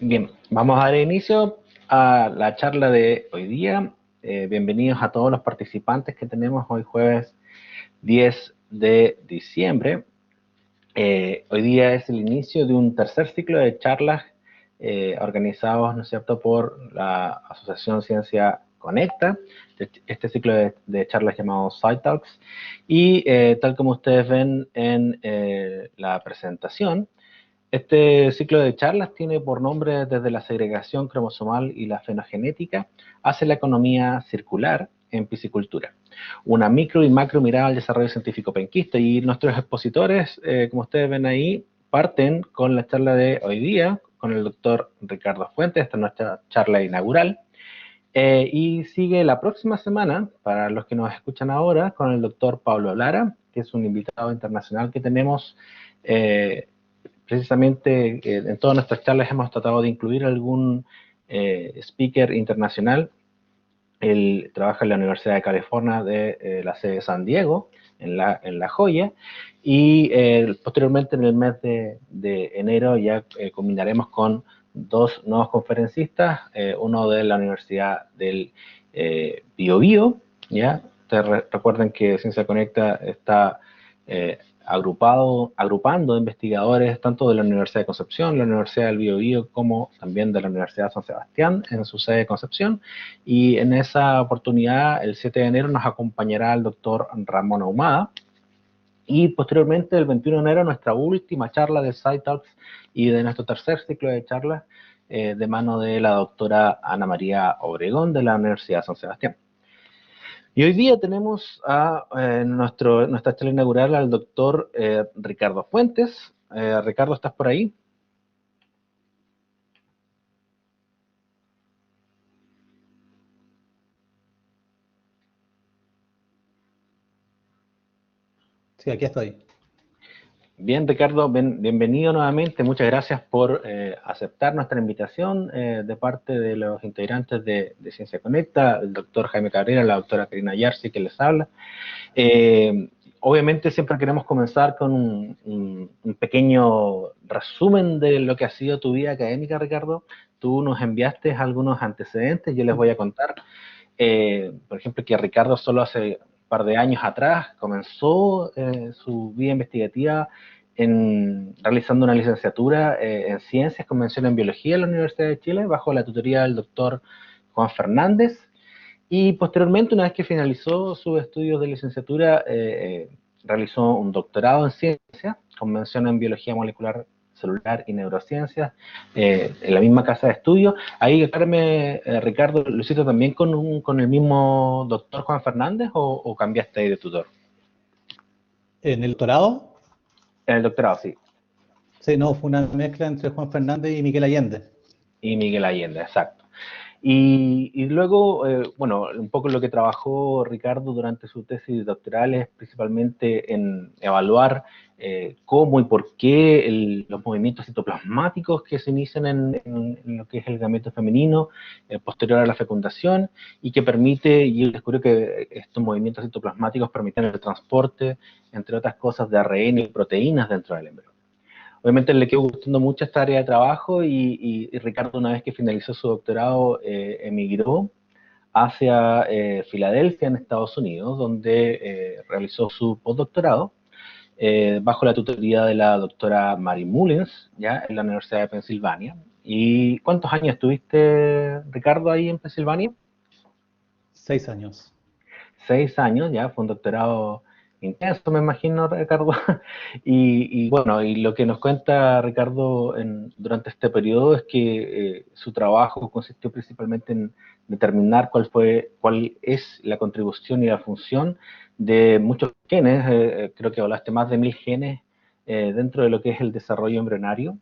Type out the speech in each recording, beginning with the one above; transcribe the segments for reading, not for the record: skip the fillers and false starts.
Bien, vamos a dar inicio a la charla de hoy día. Bienvenidos a todos los participantes que tenemos hoy jueves 10 de diciembre. Hoy día es el inicio de un tercer ciclo de charlas organizados, ¿no es cierto?, por la Asociación Ciencia Conecta, este ciclo de charlas llamado SciTalks. Y tal como ustedes ven en la presentación, este ciclo de charlas tiene por nombre desde la segregación cromosomal y la fenogenética hacia la economía circular en piscicultura. Una micro y macro mirada al desarrollo científico penquista. Y nuestros expositores, como ustedes ven ahí, parten con la charla de hoy día con el doctor Ricardo Fuentes. Esta es nuestra charla inaugural. Y sigue la próxima semana, para los que nos escuchan ahora, con el doctor Pablo Lara, que es un invitado internacional que tenemos. Precisamente en todas nuestras charlas hemos tratado de incluir algún speaker internacional. Él trabaja en la Universidad de California de la sede de San Diego, en La Joya, y posteriormente en el mes de enero ya combinaremos con dos nuevos conferencistas, uno de la Universidad del Bio Bio, ¿ya? Ustedes recuerden que Ciencia Conecta está agrupando investigadores tanto de la Universidad de Concepción, la Universidad del Bio Bio, como también de la Universidad de San Sebastián en su sede de Concepción. Y en esa oportunidad, el 7 de enero, nos acompañará el doctor Ramón Ahumada. Y posteriormente, el 21 de enero, nuestra última charla de SciTalks y de nuestro tercer ciclo de charlas de mano de la doctora Ana María Obregón de la Universidad de San Sebastián. Y hoy día tenemos nuestra charla inaugural al doctor Ricardo Fuentes. Ricardo, ¿estás por ahí? Sí, aquí estoy. Bien, Ricardo, bienvenido nuevamente. Muchas gracias por aceptar nuestra invitación de parte de los integrantes de Ciencia Conecta, el doctor Jaime Cabrera, la doctora Karina Yarsi, que les habla. Obviamente siempre queremos comenzar con un pequeño resumen de lo que ha sido tu vida académica, Ricardo. Tú nos enviaste algunos antecedentes, yo les voy a contar. Por ejemplo, que Ricardo solo hace un par de años atrás comenzó su vida investigativa realizando una licenciatura en Ciencias con mención en Biología en la Universidad de Chile, bajo la tutoría del doctor Juan Fernández. Y posteriormente, una vez que finalizó sus estudios de licenciatura, realizó un doctorado en Ciencias con mención en Biología Molecular Celular y Neurociencias, en la misma casa de estudio. Ahí, Carmen, Ricardo, ¿lo hiciste también con el mismo doctor Juan Fernández o cambiaste ahí de tutor? ¿En el doctorado? En el doctorado, sí. Sí, no, fue una mezcla entre Juan Fernández y Miguel Allende. Y Miguel Allende, exacto. Y luego, bueno, un poco lo que trabajó Ricardo durante su tesis doctoral es principalmente en evaluar cómo y por qué los movimientos citoplasmáticos que se inician en lo que es el gameto femenino posterior a la fecundación y que permite, y él descubrió que estos movimientos citoplasmáticos permiten el transporte, entre otras cosas, de ARN y proteínas dentro del embrión. Obviamente le quedó gustando mucho esta área de trabajo y Ricardo, una vez que finalizó su doctorado, emigró hacia Filadelfia, en Estados Unidos, donde realizó su postdoctorado bajo la tutoría de la doctora Mary Mullins, ya en la Universidad de Pensilvania. ¿Y cuántos años estuviste, Ricardo, ahí en Pensilvania? 6 años. 6 años, ya, fue un doctorado intenso, me imagino, Ricardo. Y bueno, y lo que nos cuenta Ricardo durante este periodo es que su trabajo consistió principalmente en determinar cuál es la contribución y la función de muchos genes. Creo que hablaste más de 1000 genes dentro de lo que es el desarrollo embrionario,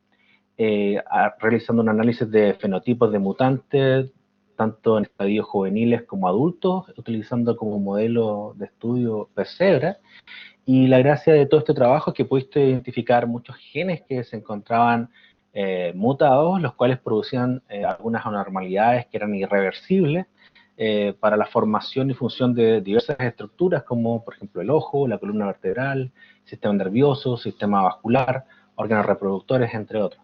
realizando un análisis de fenotipos de mutantes, tanto en estadios juveniles como adultos, utilizando como modelo de estudio Persebra. Y la gracia de todo este trabajo es que pudiste identificar muchos genes que se encontraban mutados, los cuales producían algunas anormalidades que eran irreversibles para la formación y función de diversas estructuras, como por ejemplo el ojo, la columna vertebral, sistema nervioso, sistema vascular, órganos reproductores, entre otros.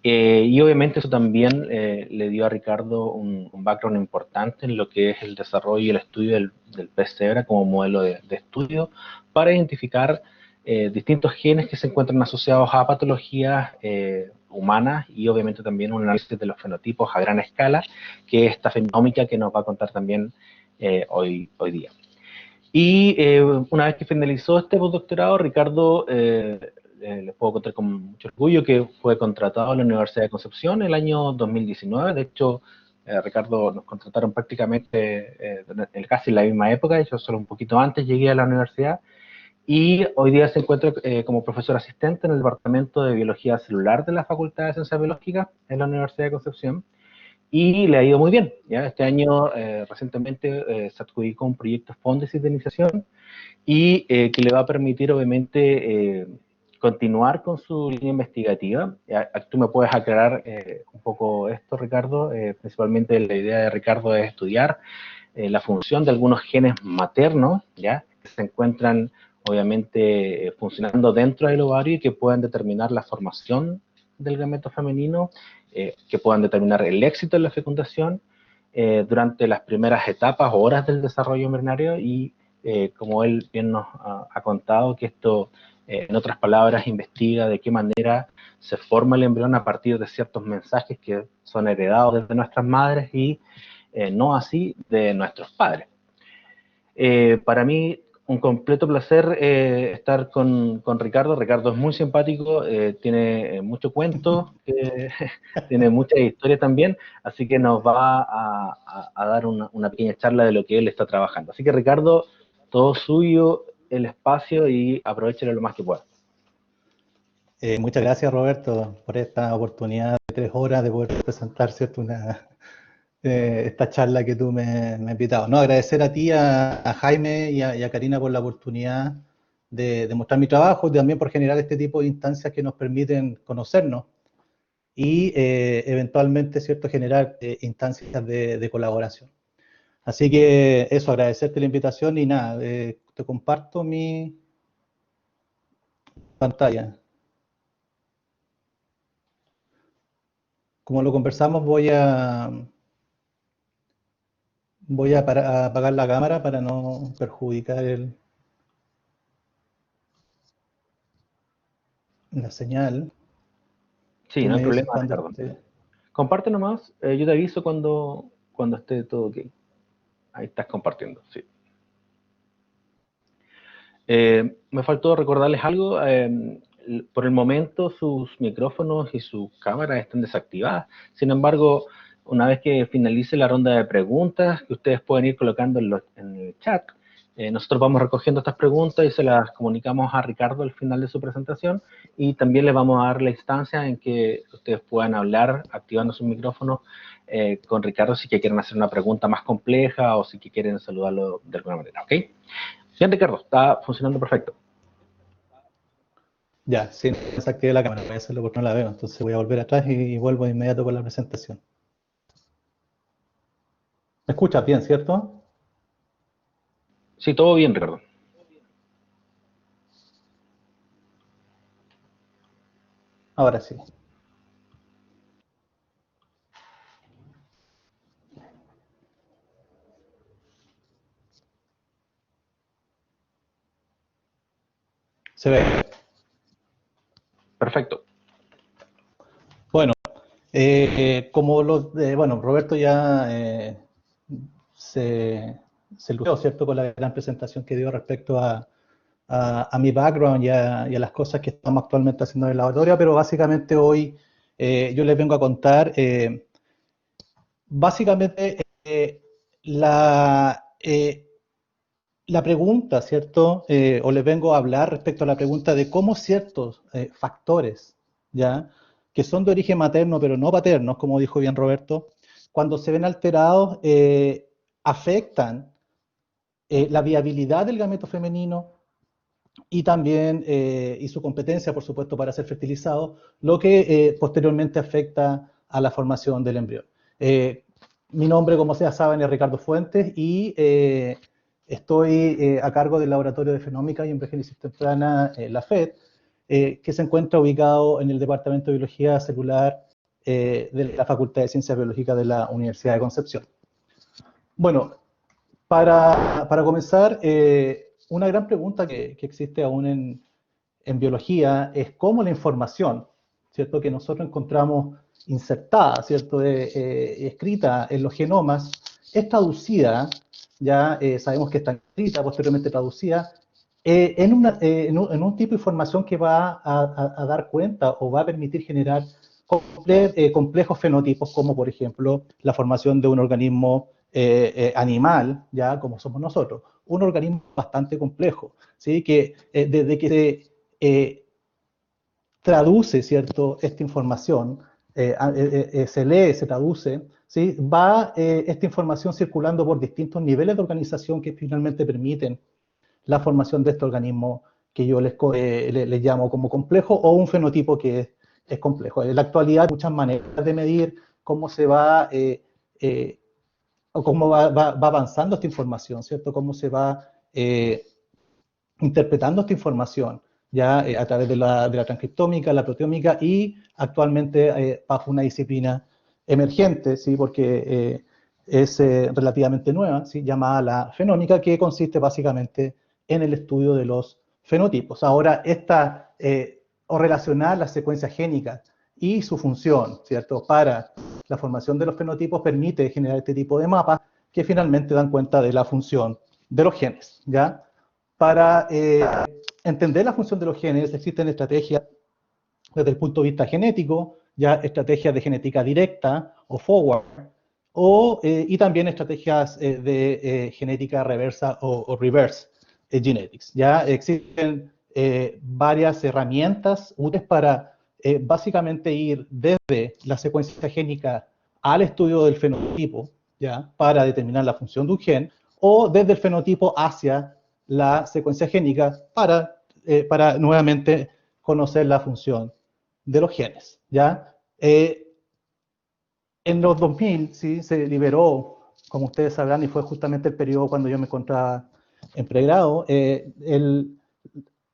Y obviamente eso también le dio a Ricardo un background importante en lo que es el desarrollo y el estudio del pez cebra como modelo de estudio para identificar distintos genes que se encuentran asociados a patologías humanas y obviamente también un análisis de los fenotipos a gran escala, que es esta fenómica que nos va a contar también hoy día. Y una vez que finalizó este postdoctorado, Ricardo, les puedo contar con mucho orgullo que fue contratado a la Universidad de Concepción el año 2019. De hecho, Ricardo nos contrataron prácticamente en casi la misma época, yo solo un poquito antes llegué a la universidad. Y hoy día se encuentra como profesor asistente en el Departamento de Biología Celular de la Facultad de Ciencias Biológicas en la Universidad de Concepción y le ha ido muy bien. ¿Ya? Este año, recientemente, se adjudicó un proyecto Fondesit de iniciación y que le va a permitir, obviamente, continuar con su línea investigativa. Tú me puedes aclarar un poco esto, Ricardo. Principalmente la idea de Ricardo es estudiar la función de algunos genes maternos, ¿ya? Que se encuentran, obviamente, funcionando dentro del ovario y que puedan determinar la formación del gameto femenino, que puedan determinar el éxito de la fecundación durante las primeras etapas o horas del desarrollo embrionario y como él bien nos ha contado, que esto, en otras palabras, investiga de qué manera se forma el embrión a partir de ciertos mensajes que son heredados desde nuestras madres y no así de nuestros padres. Para mí, un completo placer estar con Ricardo. Ricardo es muy simpático, tiene mucho cuento, tiene mucha historia también, así que nos va a dar una pequeña charla de lo que él está trabajando. Así que Ricardo, todo suyo, el espacio y aprovechelo lo más que pueda. Muchas gracias, Roberto, por esta oportunidad de 3 horas de poder presentar, ¿cierto? Esta charla que tú me has invitado. No, agradecer a ti, a Jaime y a Karina por la oportunidad de mostrar mi trabajo y también por generar este tipo de instancias que nos permiten conocernos y eventualmente, ¿cierto?, generar instancias de colaboración. Así que eso, agradecerte la invitación y nada, te comparto mi pantalla. Como lo conversamos, voy a apagar la cámara para no perjudicar la señal. Sí, Tú no hay me dices problema, cuando Ricardo. esté. Comparte nomás, yo te aviso cuando esté todo ok. Ahí estás compartiendo, sí. Me faltó recordarles algo. Por el momento sus micrófonos y sus cámaras están desactivadas. Sin embargo, una vez que finalice la ronda de preguntas, que ustedes pueden ir colocando en el chat, nosotros vamos recogiendo estas preguntas y se las comunicamos a Ricardo al final de su presentación y también les vamos a dar la instancia en que ustedes puedan hablar activando sus micrófonos con Ricardo si que quieren hacer una pregunta más compleja o si que quieren saludarlo de alguna manera, ¿ok? Bien, Ricardo, está funcionando perfecto. Ya, sí, desactivé la cámara, voy a hacerlo porque no la veo, entonces voy a volver atrás y vuelvo de inmediato con la presentación. ¿Me escuchas bien, cierto? Sí, todo bien, Ricardo. Ahora sí. Se ve. Perfecto. Bueno, como bueno, Roberto ya se lució, ¿cierto?, con la gran presentación que dio respecto a mi background y a las cosas que estamos actualmente haciendo en el laboratorio, pero básicamente hoy yo les vengo a contar básicamente la pregunta, ¿cierto? O les vengo a hablar respecto a la pregunta de cómo ciertos factores, ¿ya?, que son de origen materno pero no paternos, como dijo bien Roberto, cuando se ven alterados, afectan la viabilidad del gameto femenino y también y su competencia, por supuesto, para ser fertilizado, lo que posteriormente afecta a la formación del embrión. Mi nombre, como ya saben, es Ricardo Fuentes y estoy a cargo del Laboratorio de Fenómica y Embriogénesis Temprana, la FED, que se encuentra ubicado en el Departamento de Biología Celular de la Facultad de Ciencias Biológicas de la Universidad de Concepción. Bueno, para comenzar, una gran pregunta que existe aún en biología es cómo la información, ¿cierto?, que nosotros encontramos insertada, ¿cierto?, escrita en los genomas, es traducida, ya sabemos que está escrita, posteriormente traducida, en un tipo de información que va a dar cuenta o va a permitir generar complejos fenotipos, como por ejemplo la formación de un organismo animal, ya como somos nosotros, un organismo bastante complejo, ¿sí?, que desde que se traduce, ¿cierto?, esta información, se lee, se traduce, ¿sí?, va esta información circulando por distintos niveles de organización que finalmente permiten la formación de este organismo que yo les llamo como complejo o un fenotipo que es complejo. En la actualidad hay muchas maneras de medir cómo se va, o cómo va avanzando esta información, ¿cierto? Cómo se va interpretando esta información, ya a través de la transcriptómica, la proteómica y actualmente bajo una disciplina emergente, ¿sí? Porque es relativamente nueva, ¿sí?, llamada la fenómica, que consiste básicamente en el estudio de los fenotipos. Ahora, o relacionar las secuencias génicas y su función, ¿cierto?, para la formación de los fenotipos permite generar este tipo de mapas que finalmente dan cuenta de la función de los genes, ¿ya? Para entender la función de los genes existen estrategias desde el punto de vista genético, ya estrategias de genética directa o forward, y también estrategias de genética reversa o reverse genetics. Ya existen varias herramientas útiles para básicamente ir desde la secuencia génica al estudio del fenotipo, ya, para determinar la función de un gen, o desde el fenotipo hacia la secuencia génica para nuevamente conocer la función de los genes, ¿ya? En los 2000, ¿sí?, se liberó, como ustedes sabrán, y fue justamente el periodo cuando yo me encontraba en pregrado,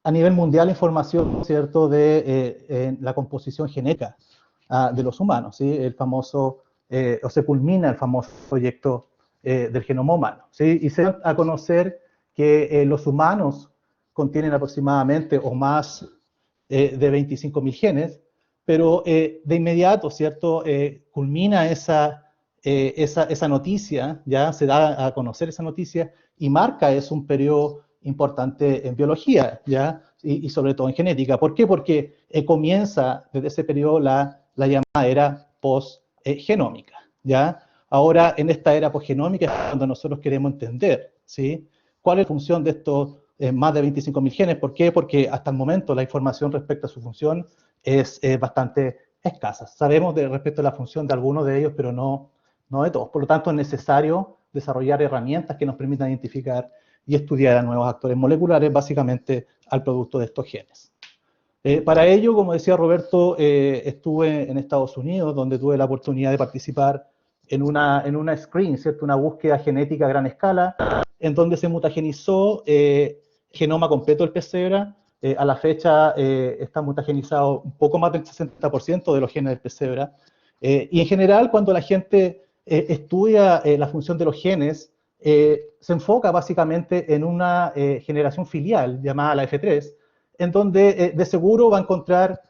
a nivel mundial información, ¿cierto?, de la composición genética de los humanos, ¿sí?, el famoso, o se culmina el famoso proyecto del genoma humano, ¿sí?, y se da a conocer que los humanos contienen aproximadamente o más de 25.000 genes, pero de inmediato, ¿cierto?, culmina esa noticia, ya se da a conocer esa noticia y marca un periodo importante en biología, ¿ya? Y sobre todo en genética. ¿Por qué? Porque comienza desde ese periodo la llamada era postgenómica, ¿ya? Ahora, en esta era postgenómica es cuando nosotros queremos entender, ¿sí?, cuál es la función de estos más de 25.000 genes. ¿Por qué? Porque hasta el momento la información respecto a su función es bastante escasa. Sabemos respecto a la función de algunos de ellos, pero no de todos. Por lo tanto, es necesario desarrollar herramientas que nos permitan identificar y estudiar a nuevos actores moleculares, básicamente al producto de estos genes. Para ello, como decía Roberto, estuve en Estados Unidos, donde tuve la oportunidad de participar en una screen, ¿cierto?, una búsqueda genética a gran escala, en donde se mutagenizó genoma completo del pez cebra. A la fecha está mutagenizado un poco más del 60% de los genes del pez cebra. Y en general, cuando la gente estudia la función de los genes, se enfoca básicamente en una generación filial llamada la F3, en donde de seguro va a encontrar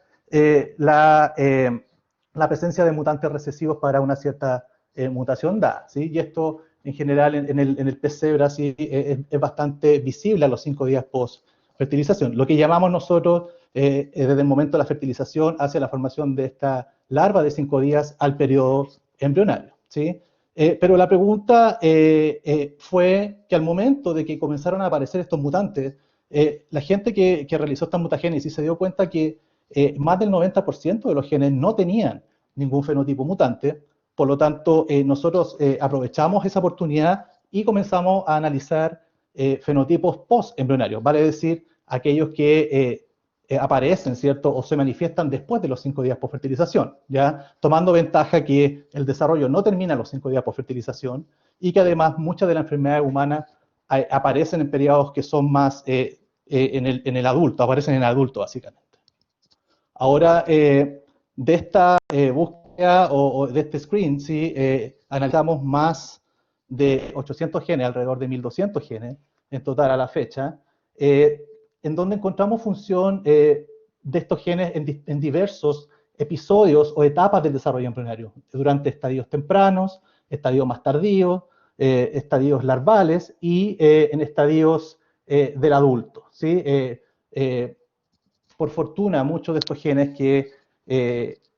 la presencia de mutantes recesivos para una cierta mutación dada, ¿sí? Y esto en general en el pez cebra sí, es bastante visible a los 5 días post-fertilización. Lo que llamamos nosotros desde el momento de la fertilización hacia la formación de esta larva de 5 días al periodo embrionario, ¿sí? Pero la pregunta fue que al momento de que comenzaron a aparecer estos mutantes, la gente que realizó esta mutagénesis se dio cuenta que más del 90% de los genes no tenían ningún fenotipo mutante. Por lo tanto, nosotros aprovechamos esa oportunidad y comenzamos a analizar fenotipos post-embrionarios, vale decir, aquellos que aparecen, ¿cierto?, o se manifiestan después de los 5 días post-fertilización, ¿ya? Tomando ventaja que el desarrollo no termina a los 5 días post-fertilización y que además muchas de las enfermedades humanas aparecen en periodos que son más en el adulto, aparecen en el adulto, básicamente. Ahora, de esta búsqueda o de este screen, ¿sí? Analizamos más de 800 genes, alrededor de 1200 genes en total a la fecha, en donde encontramos función de estos genes en diversos episodios o etapas del desarrollo embrionario, durante estadios tempranos, estadios más tardíos, estadios larvales y en estadios del adulto, ¿sí? Por fortuna, muchos de estos genes que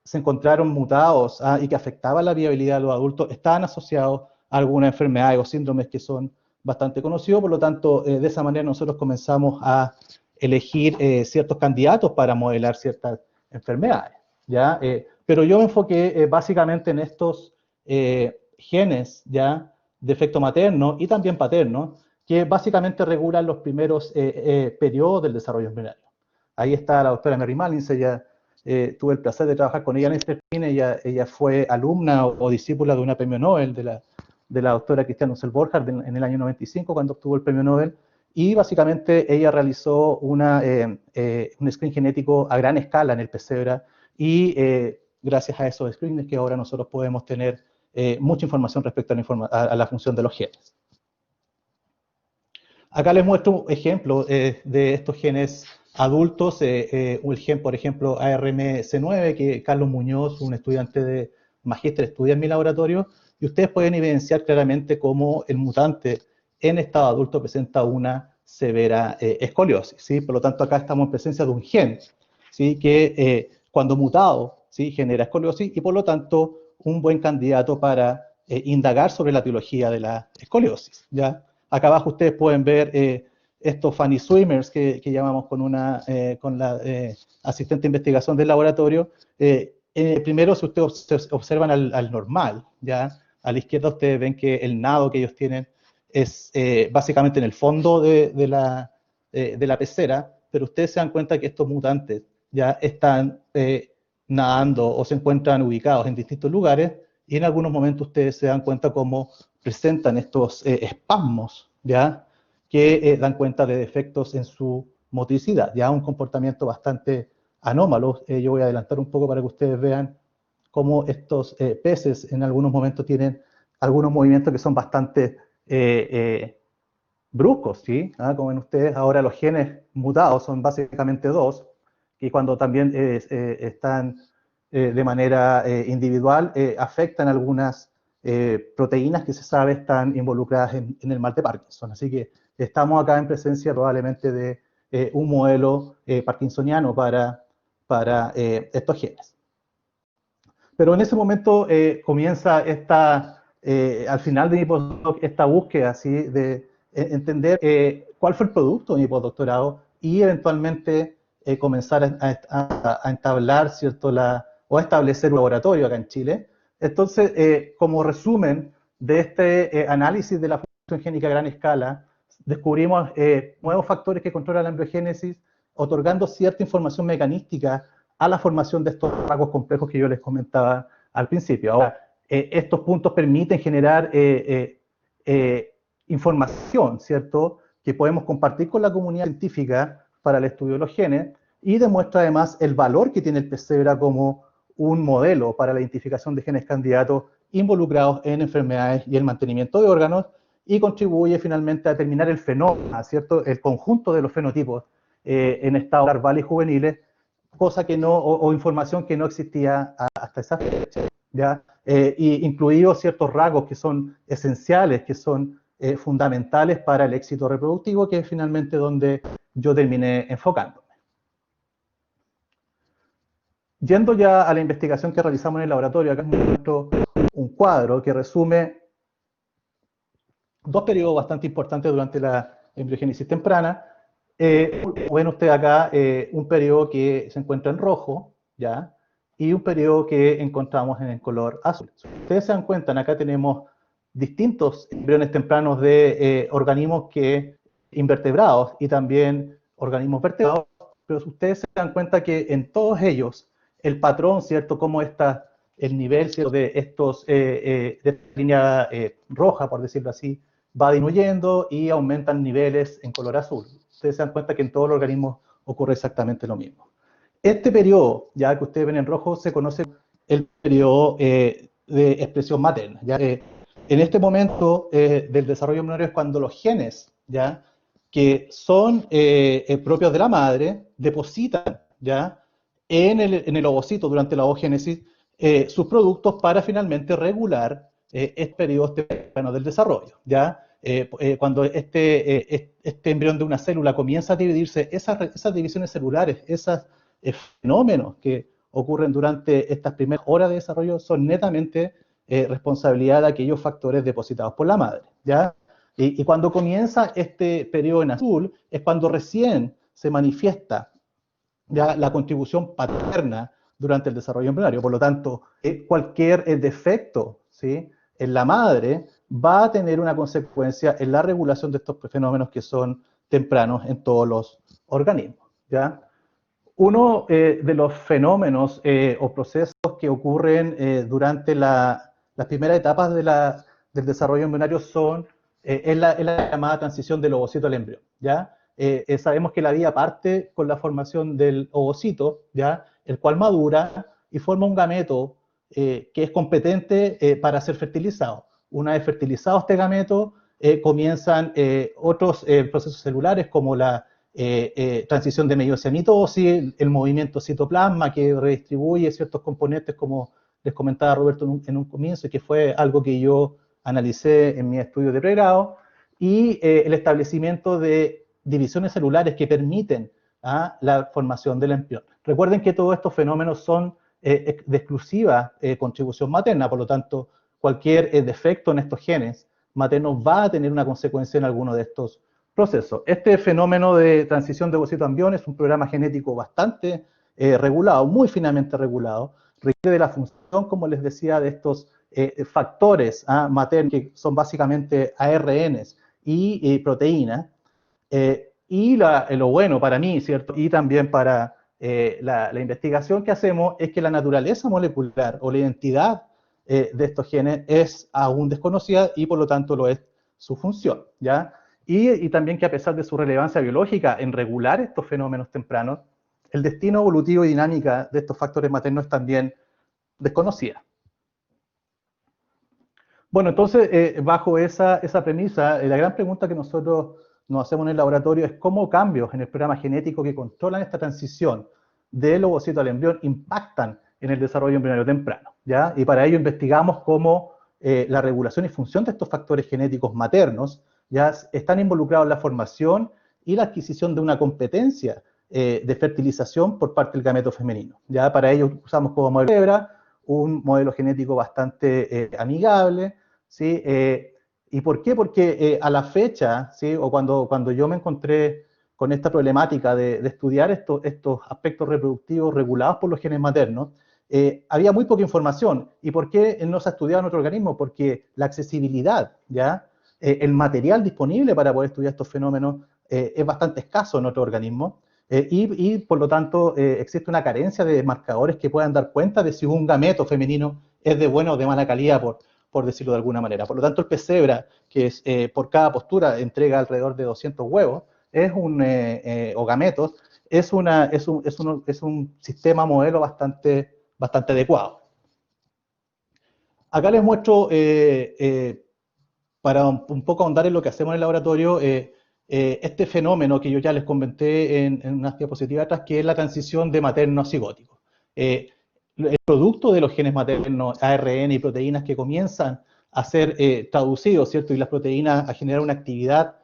se encontraron mutados y que afectaban la viabilidad de los adultos estaban asociados a algunas enfermedades o síndromes que son bastante conocidos, por lo tanto, de esa manera nosotros comenzamos a elegir ciertos candidatos para modelar ciertas enfermedades, ¿ya? Pero yo me enfoqué básicamente en estos genes, ¿ya?, de efecto materno y también paterno, que básicamente regulan los primeros periodos del desarrollo embrionario. Ahí está la doctora Mary Mullins, ella tuve el placer de trabajar con ella en este fin, ella fue alumna o discípula de una premio Nobel de la doctora Christiane Ussel-Borchardt en el año 95, cuando obtuvo el premio Nobel, y básicamente ella realizó un screen genético a gran escala en el pesebre, y gracias a esos screens que ahora nosotros podemos tener mucha información respecto a la función de los genes. Acá les muestro ejemplos de estos genes adultos, el gen, por ejemplo, ARMC9, que Carlos Muñoz, un estudiante de magíster, estudia en mi laboratorio, y ustedes pueden evidenciar claramente cómo el mutante en estado adulto presenta una severa escoliosis, ¿sí? Por lo tanto, acá estamos en presencia de un gen, ¿sí?, que cuando mutado, ¿sí?, genera escoliosis, y por lo tanto, un buen candidato para indagar sobre la etiología de la escoliosis, ¿ya? Acá abajo ustedes pueden ver estos funny swimmers que llamamos con la asistente de investigación del laboratorio. Primero, si ustedes observan al normal, ¿ya?, a la izquierda ustedes ven que el nado que ellos tienen es básicamente en el fondo de la pecera, pero ustedes se dan cuenta que estos mutantes ya están nadando o se encuentran ubicados en distintos lugares, y en algunos momentos ustedes se dan cuenta cómo presentan estos espasmos, ¿ya?, que dan cuenta de defectos en su motricidad, ya un comportamiento bastante anómalo. Yo voy a adelantar un poco para que ustedes vean cómo estos peces en algunos momentos tienen algunos movimientos que son bastante bruscos, ¿sí? Como ven ustedes, ahora los genes mutados son básicamente dos, y cuando también están de manera individual, afectan algunas proteínas que se sabe están involucradas en el mal de Parkinson. Así que estamos acá en presencia probablemente de un modelo parkinsoniano para estos genes. Pero en ese momento comienza al final de mi postdoc, esta búsqueda, ¿sí?, de entender cuál fue el producto de mi postdoctorado y eventualmente comenzar a entablar, ¿cierto?, o a establecer un laboratorio acá en Chile. Entonces, como resumen de este análisis de la función génica a gran escala, descubrimos nuevos factores que controlan la embriogénesis, otorgando cierta información mecanística a la formación de estos rasgos complejos que yo les comentaba al principio. Ahora, estos puntos permiten generar información, ¿cierto?, que podemos compartir con la comunidad científica para el estudio de los genes, y demuestra además el valor que tiene el pesebre como un modelo para la identificación de genes candidatos involucrados en enfermedades y el mantenimiento de órganos, y contribuye finalmente a determinar el fenómeno, ¿cierto?, el conjunto de los fenotipos en estados larvales y juveniles, cosa que no, o información que no existía hasta esa fecha, ¿ya? Incluidos ciertos rasgos que son esenciales, que son fundamentales para el éxito reproductivo, que es finalmente donde yo terminé enfocándome. Yendo ya a la investigación que realizamos en el laboratorio, acá muestro un cuadro que resume dos periodos bastante importantes durante la embriogénesis temprana. Ven ustedes acá un periodo que se encuentra en rojo, ¿ya?, y un periodo que encontramos en el color azul. Ustedes se dan cuenta, acá tenemos distintos embriones tempranos de organismos invertebrados y también organismos vertebrados, pero ustedes se dan cuenta que en todos ellos el patrón, ¿cierto?, como el nivel, ¿cierto?, de estos de esta línea roja, por decirlo así, va disminuyendo y aumentan niveles en color azul. Ustedes se dan cuenta que en todos los organismos ocurre exactamente lo mismo. Este periodo, ya que ustedes ven en rojo, se conoce el periodo de expresión materna. ¿Ya? En este momento del desarrollo embrionario es cuando los genes, ¿ya?, que son propios de la madre, depositan, ¿ya?, en el ovocito durante la ovogénesis sus productos para finalmente regular este periodo temprano del desarrollo. ¿Ya? Cuando este embrión de una célula comienza a dividirse, esas divisiones celulares, esos fenómenos que ocurren durante estas primeras horas de desarrollo son netamente responsabilidad de aquellos factores depositados por la madre. ¿Ya? Y cuando comienza este periodo en azul es cuando recién se manifiesta ya la contribución paterna durante el desarrollo embrionario. Por lo tanto, cualquier defecto, ¿sí?, en la madre va a tener una consecuencia en la regulación de estos fenómenos que son tempranos en todos los organismos. ¿Ya? Uno de los fenómenos o procesos que ocurren durante las primeras etapas del desarrollo embrionario es la llamada transición del ovocito al embrión. ¿Ya? Sabemos que la vida parte con la formación del ovocito, ¿ya?, el cual madura y forma un gameto que es competente para ser fertilizado. Una vez fertilizado este gameto, comienzan otros procesos celulares como la transición de meiosis a mitosis, el movimiento citoplasma que redistribuye ciertos componentes, como les comentaba Roberto en un comienzo, que fue algo que yo analicé en mi estudio de pregrado, y el establecimiento de divisiones celulares que permiten la formación del embrión. Recuerden que todos estos fenómenos son de exclusiva contribución materna, por lo tanto, cualquier defecto en estos genes maternos va a tener una consecuencia en alguno de estos procesos. Este fenómeno de transición de ovocito a embrión es un programa genético bastante regulado, muy finamente regulado, requiere de la función, como les decía, de estos factores maternos, que son básicamente ARNs y proteínas, y lo bueno para mí, ¿cierto?, y también para la investigación que hacemos, es que la naturaleza molecular o la identidad de estos genes es aún desconocida y por lo tanto lo es su función, ¿ya? Y también que a pesar de su relevancia biológica en regular estos fenómenos tempranos, el destino evolutivo y dinámica de estos factores maternos es también desconocida. Bueno, entonces, bajo esa premisa, la gran pregunta que nosotros nos hacemos en el laboratorio es cómo cambios en el programa genético que controlan esta transición del ovocito al embrión impactan en el desarrollo embrionario temprano, ¿ya? Y para ello investigamos cómo la regulación y función de estos factores genéticos maternos ya están involucrados en la formación y la adquisición de una competencia de fertilización por parte del gameto femenino. Ya para ello usamos como modelo de hebra un modelo genético bastante amigable, ¿sí? ¿Y por qué? Porque a la fecha, ¿sí?, o cuando yo me encontré con esta problemática de estudiar estos aspectos reproductivos regulados por los genes maternos, había muy poca información. ¿Y por qué no se ha estudiado en otro organismo? Porque la accesibilidad, ¿ya?, el material disponible para poder estudiar estos fenómenos es bastante escaso en otro organismo. Y por lo tanto existe una carencia de marcadores que puedan dar cuenta de si un gameto femenino es de buena o de mala calidad, por decirlo de alguna manera. Por lo tanto, el pez cebra, que es, por cada postura entrega alrededor de 200 huevos, o gametos, es un sistema modelo bastante adecuado. Acá les muestro, para un poco ahondar en lo que hacemos en el laboratorio, este fenómeno que yo ya les comenté en unas diapositivas atrás, que es la transición de materno a cigótico. El producto de los genes maternos, ARN y proteínas que comienzan a ser traducidos, ¿cierto?, y las proteínas a generar una actividad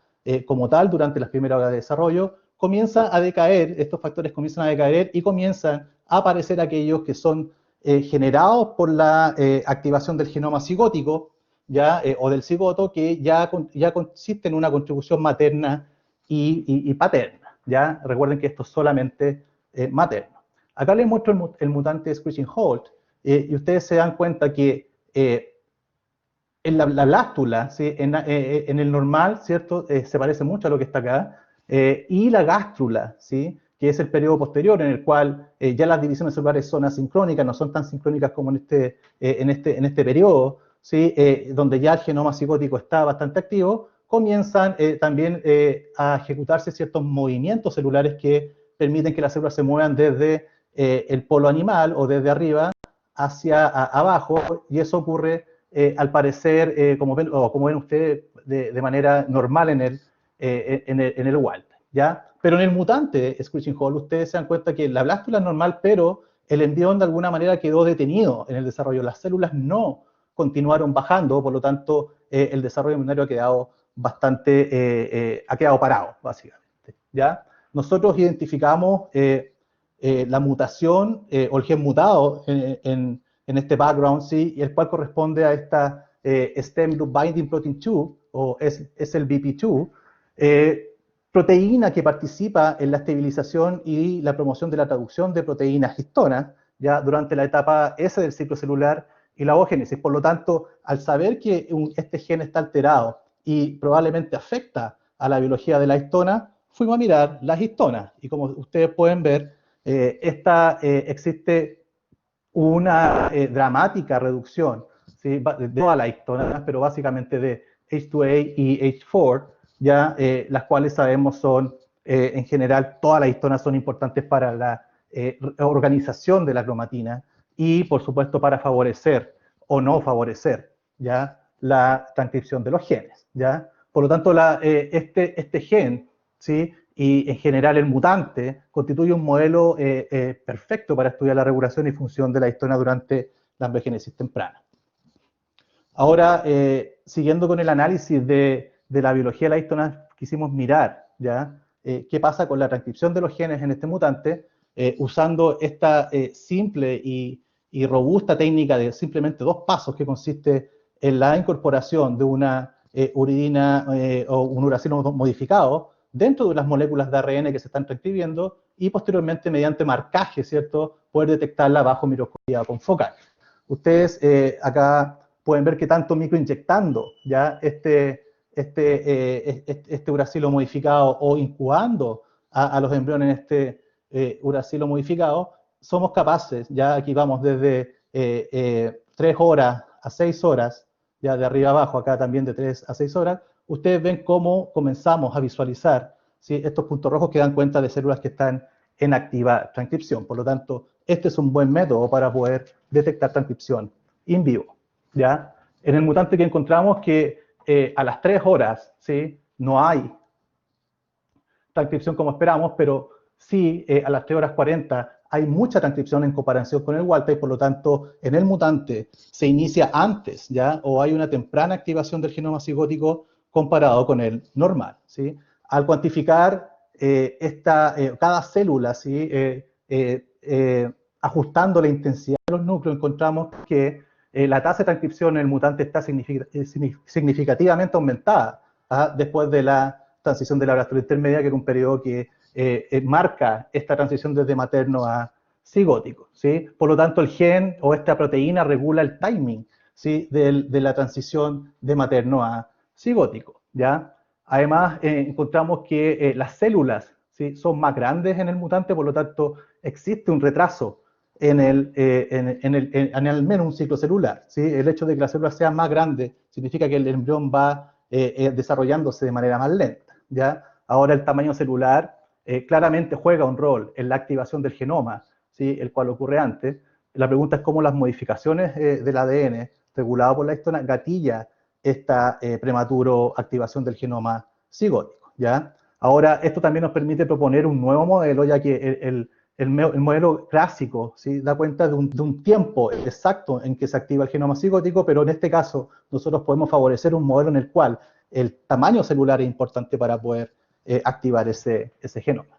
como tal durante las primeras horas de desarrollo, comienza a decaer, estos factores comienzan a decaer y comienzan a aparecer aquellos que son generados por la activación del genoma cigótico, ¿ya? O del cigoto, que ya consiste en una contribución materna y paterna, ¿ya? Recuerden que esto es solamente materno. Acá les muestro el mutante Screeching Holt, y ustedes se dan cuenta que en la blástula, ¿sí?, en el normal, ¿cierto?, se parece mucho a lo que está acá, y la gástrula, ¿sí?, que es el periodo posterior en el cual ya las divisiones celulares son asincrónicas, no son tan sincrónicas como en este periodo, ¿sí?, donde ya el genoma cigótico está bastante activo, comienzan también a ejecutarse ciertos movimientos celulares que permiten que las células se muevan desde el polo animal o desde arriba hacia abajo, y eso ocurre, al parecer, como ven ustedes, de manera normal en el wild, ¿ya? Pero en el mutante Screeching Hole, ustedes se dan cuenta que la blástula es normal, pero el embrión de alguna manera quedó detenido en el desarrollo. Las células no continuaron bajando, por lo tanto, el desarrollo embrionario ha quedado ha quedado parado, básicamente, ¿ya? Nosotros identificamos la mutación o el gen mutado en este background, ¿sí? Y el cual corresponde a esta Stem Loop Binding Protein 2, o SLBP2, proteína que participa en la estabilización y la promoción de la traducción de proteínas histonas, ya durante la etapa S del ciclo celular y la oogénesis. Por lo tanto, al saber que este gen está alterado y probablemente afecta a la biología de la histona, fuimos a mirar las histonas. Y como ustedes pueden ver, existe una dramática reducción, ¿sí?, de todas las histonas, pero básicamente de H2A y H4, ya, las cuales sabemos son, en general, todas las histonas son importantes para la organización de la cromatina y, por supuesto, para favorecer o no favorecer, ya, la transcripción de los genes, ya. Por lo tanto, este gen, ¿sí?, y en general el mutante, constituye un modelo perfecto para estudiar la regulación y función de la histona durante la embriogénesis temprana. Ahora, siguiendo con el análisis de la biología de la histona, quisimos mirar, ¿ya?, qué pasa con la transcripción de los genes en este mutante, usando esta simple y robusta técnica de simplemente 2 pasos, que consiste en la incorporación de una uridina o un uracilo modificado dentro de las moléculas de ARN que se están transcribiendo, y posteriormente, mediante marcaje, ¿cierto?, poder detectarla bajo microscopía confocal. Ustedes acá pueden ver que tanto microinyectando ya este uracilo modificado o incubando a los embriones en este uracilo modificado, somos capaces, ya aquí vamos desde 3 horas a 6 horas, ya de arriba abajo, acá también de 3 a 6 horas, ustedes ven cómo comenzamos a visualizar, ¿sí?, estos puntos rojos que dan cuenta de células que están en activa transcripción. Por lo tanto, este es un buen método para poder detectar transcripción in vivo, ¿ya? En el mutante que encontramos que a las 3 horas, ¿sí?, no hay transcripción como esperamos, pero sí a las 3 horas 40 hay mucha transcripción en comparación con el wild type. Por lo tanto, en el mutante se inicia antes, ¿ya?, o hay una temprana activación del genoma cigótico comparado con el normal, ¿sí? Al cuantificar cada célula, ¿sí?, ajustando la intensidad de los núcleos, encontramos que la tasa de transcripción en el mutante está significativamente aumentada, ¿ah?, después de la transición de la blástula intermedia, que era un periodo que marca esta transición desde materno a cigótico, ¿sí? Por lo tanto, el gen o esta proteína regula el timing, ¿sí?, de la transición de materno a cigótico, ¿ya? Además, encontramos que las células, ¿sí?, son más grandes en el mutante. Por lo tanto, existe un retraso en al menos un ciclo celular, ¿sí? El hecho de que la célula sea más grande significa que el embrión va desarrollándose de manera más lenta, ¿ya? Ahora, el tamaño celular claramente juega un rol en la activación del genoma, ¿sí?, el cual ocurre antes. La pregunta es cómo las modificaciones del ADN regulado por la histona gatilla esta prematuro activación del genoma cigótico, ¿ya? Ahora, esto también nos permite proponer un nuevo modelo, ya que el modelo clásico, ¿sí?, da cuenta de un tiempo exacto en que se activa el genoma cigótico, pero en este caso nosotros podemos favorecer un modelo en el cual el tamaño celular es importante para poder activar ese genoma.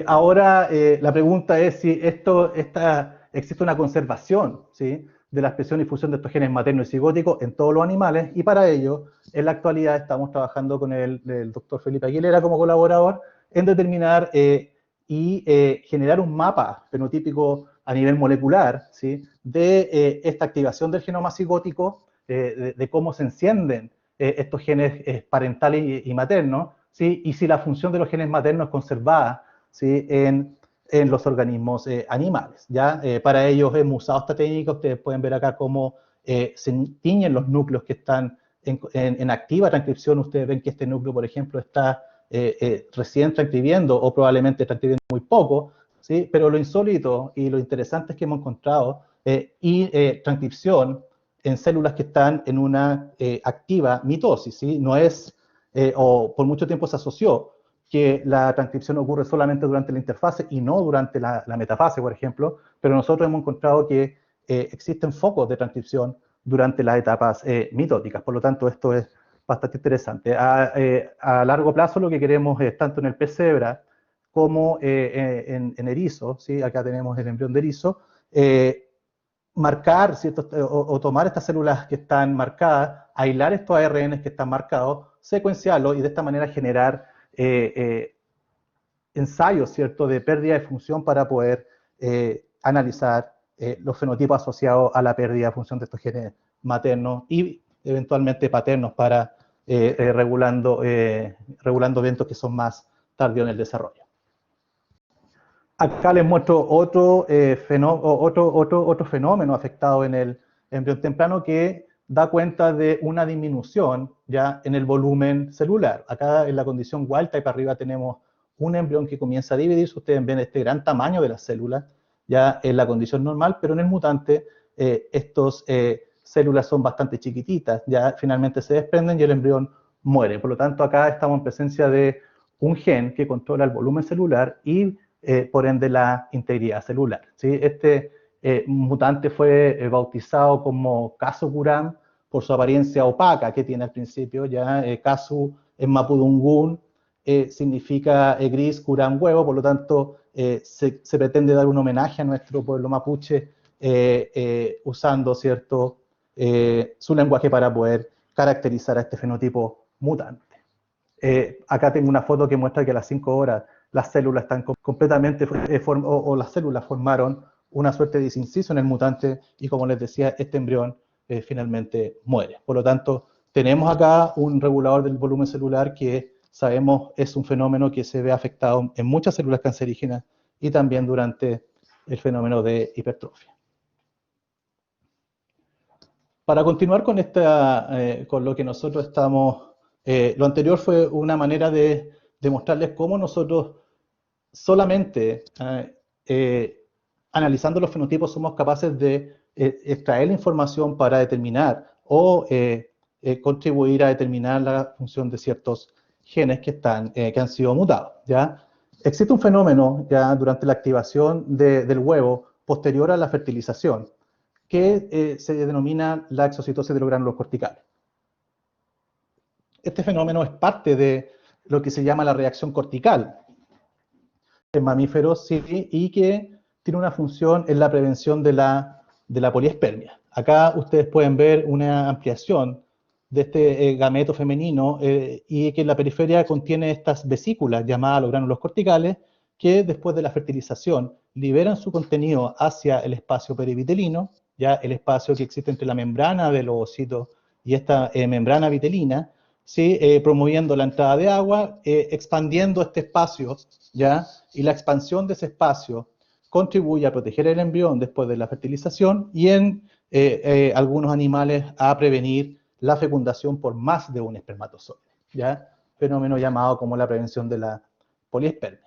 Ahora, la pregunta es si existe una conservación, ¿sí?, de la expresión y fusión de estos genes materno y cigóticos en todos los animales, y para ello, en la actualidad, estamos trabajando con el doctor Felipe Aguilera como colaborador en determinar y generar un mapa fenotípico a nivel molecular, ¿sí?, de esta activación del genoma cigótico, de cómo se encienden estos genes parentales y maternos, ¿sí?, y si la función de los genes maternos es conservada, ¿sí?, en los organismos animales, ¿ya? Para ellos hemos usado esta técnica. Ustedes pueden ver acá cómo se tiñen los núcleos que están en activa transcripción. Ustedes ven que este núcleo, por ejemplo, está recién transcribiendo, o probablemente transcribiendo muy poco, ¿sí? Pero lo insólito y lo interesante es que hemos encontrado transcripción en células que están en una activa mitosis, ¿sí? No es, o por mucho tiempo se asoció que la transcripción ocurre solamente durante la interfase y no durante la metafase, por ejemplo, pero nosotros hemos encontrado que existen focos de transcripción durante las etapas mitóticas, por lo tanto esto es bastante interesante. A largo plazo lo que queremos es, tanto en el pesebra como en erizo, ¿sí? Acá tenemos el embrión de erizo, marcar o tomar estas células que están marcadas, aislar estos ARNs que están marcados, secuenciarlos y de esta manera generar ensayos, ¿cierto?, de pérdida de función para poder analizar los fenotipos asociados a la pérdida de función de estos genes maternos y eventualmente paternos para regulando eventos que son más tardíos en el desarrollo. Acá les muestro otro fenómeno afectado en el embrión temprano que da cuenta de una disminución ya en el volumen celular. Acá en la condición wild type arriba tenemos un embrión que comienza a dividirse. Ustedes ven este gran tamaño de las células ya en la condición normal, pero en el mutante estas células son bastante chiquititas, ya finalmente se desprenden y el embrión muere. Por lo tanto, acá estamos en presencia de un gen que controla el volumen celular y por ende la integridad celular, ¿sí? Este mutante fue bautizado como Casu Kuram por su apariencia opaca que tiene al principio, ya Casu en mapudungún significa gris, Kuram huevo, por lo tanto se pretende dar un homenaje a nuestro pueblo mapuche usando, ¿cierto?, su lenguaje para poder caracterizar a este fenotipo mutante. Acá tengo una foto que muestra que a las 5 horas las células están completamente, o las células formaron una suerte de disinciso en el mutante y como les decía, este embrión finalmente muere. Por lo tanto, tenemos acá un regulador del volumen celular que sabemos es un fenómeno que se ve afectado en muchas células cancerígenas y también durante el fenómeno de hipertrofia. Para continuar con, con lo que nosotros estamos... lo anterior fue una manera de demostrarles cómo nosotros solamente analizando los fenotipos somos capaces de extraer la información para determinar o contribuir a determinar la función de ciertos genes que han sido mutados, ¿ya? Existe un fenómeno ya durante la activación del huevo posterior a la fertilización que se denomina la exocitosis de los gránulos corticales. Este fenómeno es parte de lo que se llama la reacción cortical en mamíferos, sí, y que tiene una función en la prevención de la poliespermia. Acá ustedes pueden ver una ampliación de este gameto femenino y que en la periferia contiene estas vesículas llamadas los gránulos corticales que después de la fertilización liberan su contenido hacia el espacio perivitelino, ya el espacio que existe entre la membrana del ovocito y esta membrana vitelina, ¿sí? Promoviendo la entrada de agua, expandiendo este espacio, ¿ya? Y la expansión de ese espacio contribuye a proteger el embrión después de la fertilización y en algunos animales a prevenir la fecundación por más de un espermatozoide, ¿ya? Fenómeno llamado como la prevención de la poliespermia.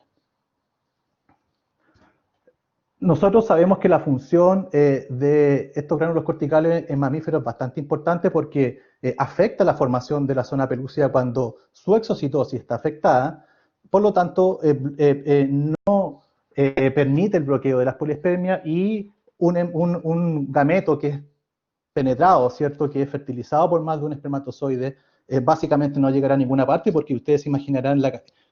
Nosotros sabemos que la función de estos gránulos corticales en mamíferos es bastante importante porque afecta la formación de la zona pelúcida cuando su exocitosis está afectada, por lo tanto no permite el bloqueo de las poliespermias y un gameto que es penetrado, ¿cierto?, que es fertilizado por más de un espermatozoide, básicamente no llegará a ninguna parte porque ustedes imaginarán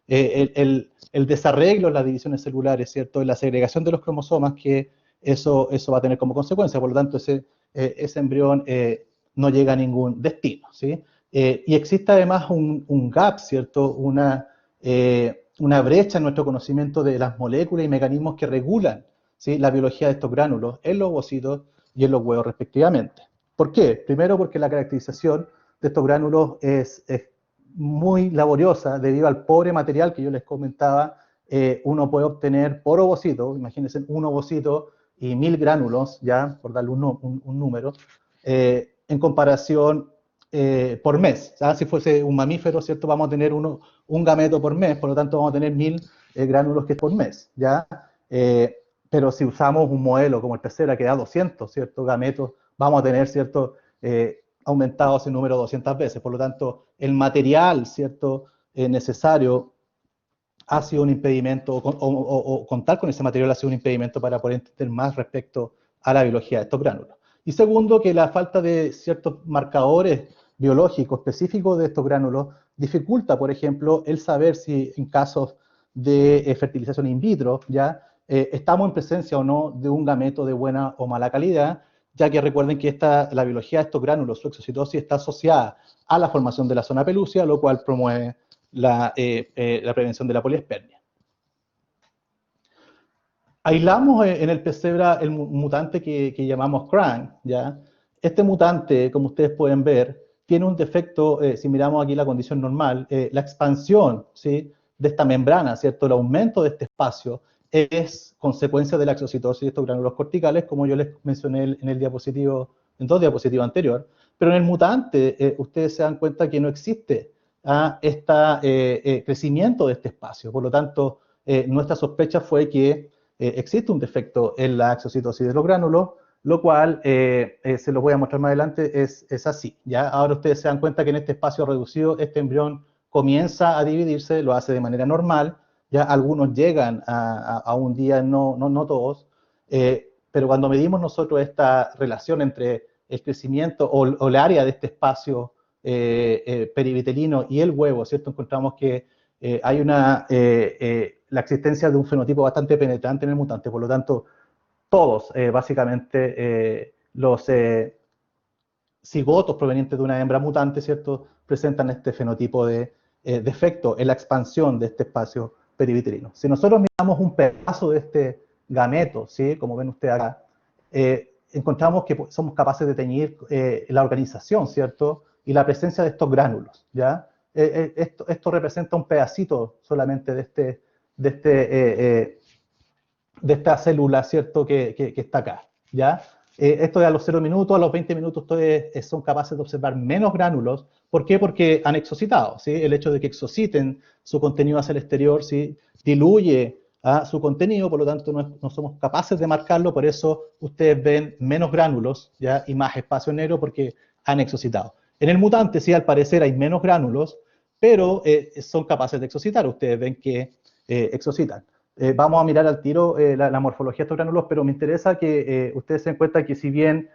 el desarreglo en las divisiones celulares, ¿cierto?, la segregación de los cromosomas que eso va a tener como consecuencia. Por lo tanto, ese embrión no llega a ningún destino, ¿sí? Y existe además un gap, ¿cierto?, una brecha en nuestro conocimiento de las moléculas y mecanismos que regulan, ¿sí?, la biología de estos gránulos en los ovocitos y en los huevos respectivamente. ¿Por qué? Primero porque la caracterización de estos gránulos es muy laboriosa debido al pobre material que yo les comentaba. Uno puede obtener por ovocito, imagínense un ovocito y 1000 gránulos, ya, por darle un número, en comparación por mes. ¿Ya? Si fuese un mamífero, ¿cierto? Vamos a tener un gameto por mes, por lo tanto vamos a tener 1000 gránulos que es por mes, ¿ya? Pero si usamos un modelo como el Persebra que da 200, ¿cierto? Gametos, vamos a tener, ¿cierto? Aumentado ese número 200 veces. Por lo tanto, el material, ¿cierto? Necesario ha sido un impedimento, o contar con ese material ha sido un impedimento para poder entender más respecto a la biología de estos gránulos. Y segundo, que la falta de ciertos marcadores biológicos específicos de estos gránulos dificulta, por ejemplo, el saber si en casos de fertilización in vitro, ya estamos en presencia o no de un gameto de buena o mala calidad, ya que recuerden que la biología de estos gránulos, su exocitosis, está asociada a la formación de la zona pelúcida, lo cual promueve la prevención de la poliespermia. Aislamos en el Persebra el mutante que llamamos CRAN, ¿ya? Este mutante, como ustedes pueden ver, tiene un defecto, si miramos aquí la condición normal, la expansión, ¿sí?, de esta membrana, ¿cierto? El aumento de este espacio es consecuencia de la exocitosis de estos gránulos corticales, como yo les mencioné en el diapositivo, en 2 diapositivas anteriores. Pero en el mutante, ustedes se dan cuenta que no existe este crecimiento de este espacio. Por lo tanto, nuestra sospecha fue que existe un defecto en la exocitosis de los gránulos, lo cual, se los voy a mostrar más adelante, es así, ¿ya? Ahora ustedes se dan cuenta que en este espacio reducido este embrión comienza a dividirse, lo hace de manera normal, ya algunos llegan a un día, no todos, pero cuando medimos nosotros esta relación entre el crecimiento o el área de este espacio perivitelino y el huevo, ¿cierto? Encontramos que hay la existencia de un fenotipo bastante penetrante en el mutante, por lo tanto, todos, básicamente, los cigotos provenientes de una hembra mutante, ¿cierto?, presentan este fenotipo de defecto en la expansión de este espacio perivitelino. Si nosotros miramos un pedazo de este gameto, ¿sí?, como ven ustedes acá, encontramos que somos capaces de teñir la organización, ¿cierto?, y la presencia de estos gránulos, ¿ya? Esto representa un pedacito solamente de esta célula, ¿cierto?, que está acá, ¿ya? Esto es a los 0 minutos, a los 20 minutos ustedes son capaces de observar menos gránulos. ¿Por qué? Porque han exocitado, ¿sí? El hecho de que exociten su contenido hacia el exterior, ¿sí?, diluye su contenido, por lo tanto no somos capaces de marcarlo, por eso ustedes ven menos gránulos, ¿ya?, y más espacio negro porque han exocitado. En el mutante, sí, al parecer hay menos gránulos, pero son capaces de exocitar. Ustedes ven que exocitan. Vamos a mirar al tiro la morfología de estos gránulos, pero me interesa que ustedes se den cuenta que si bien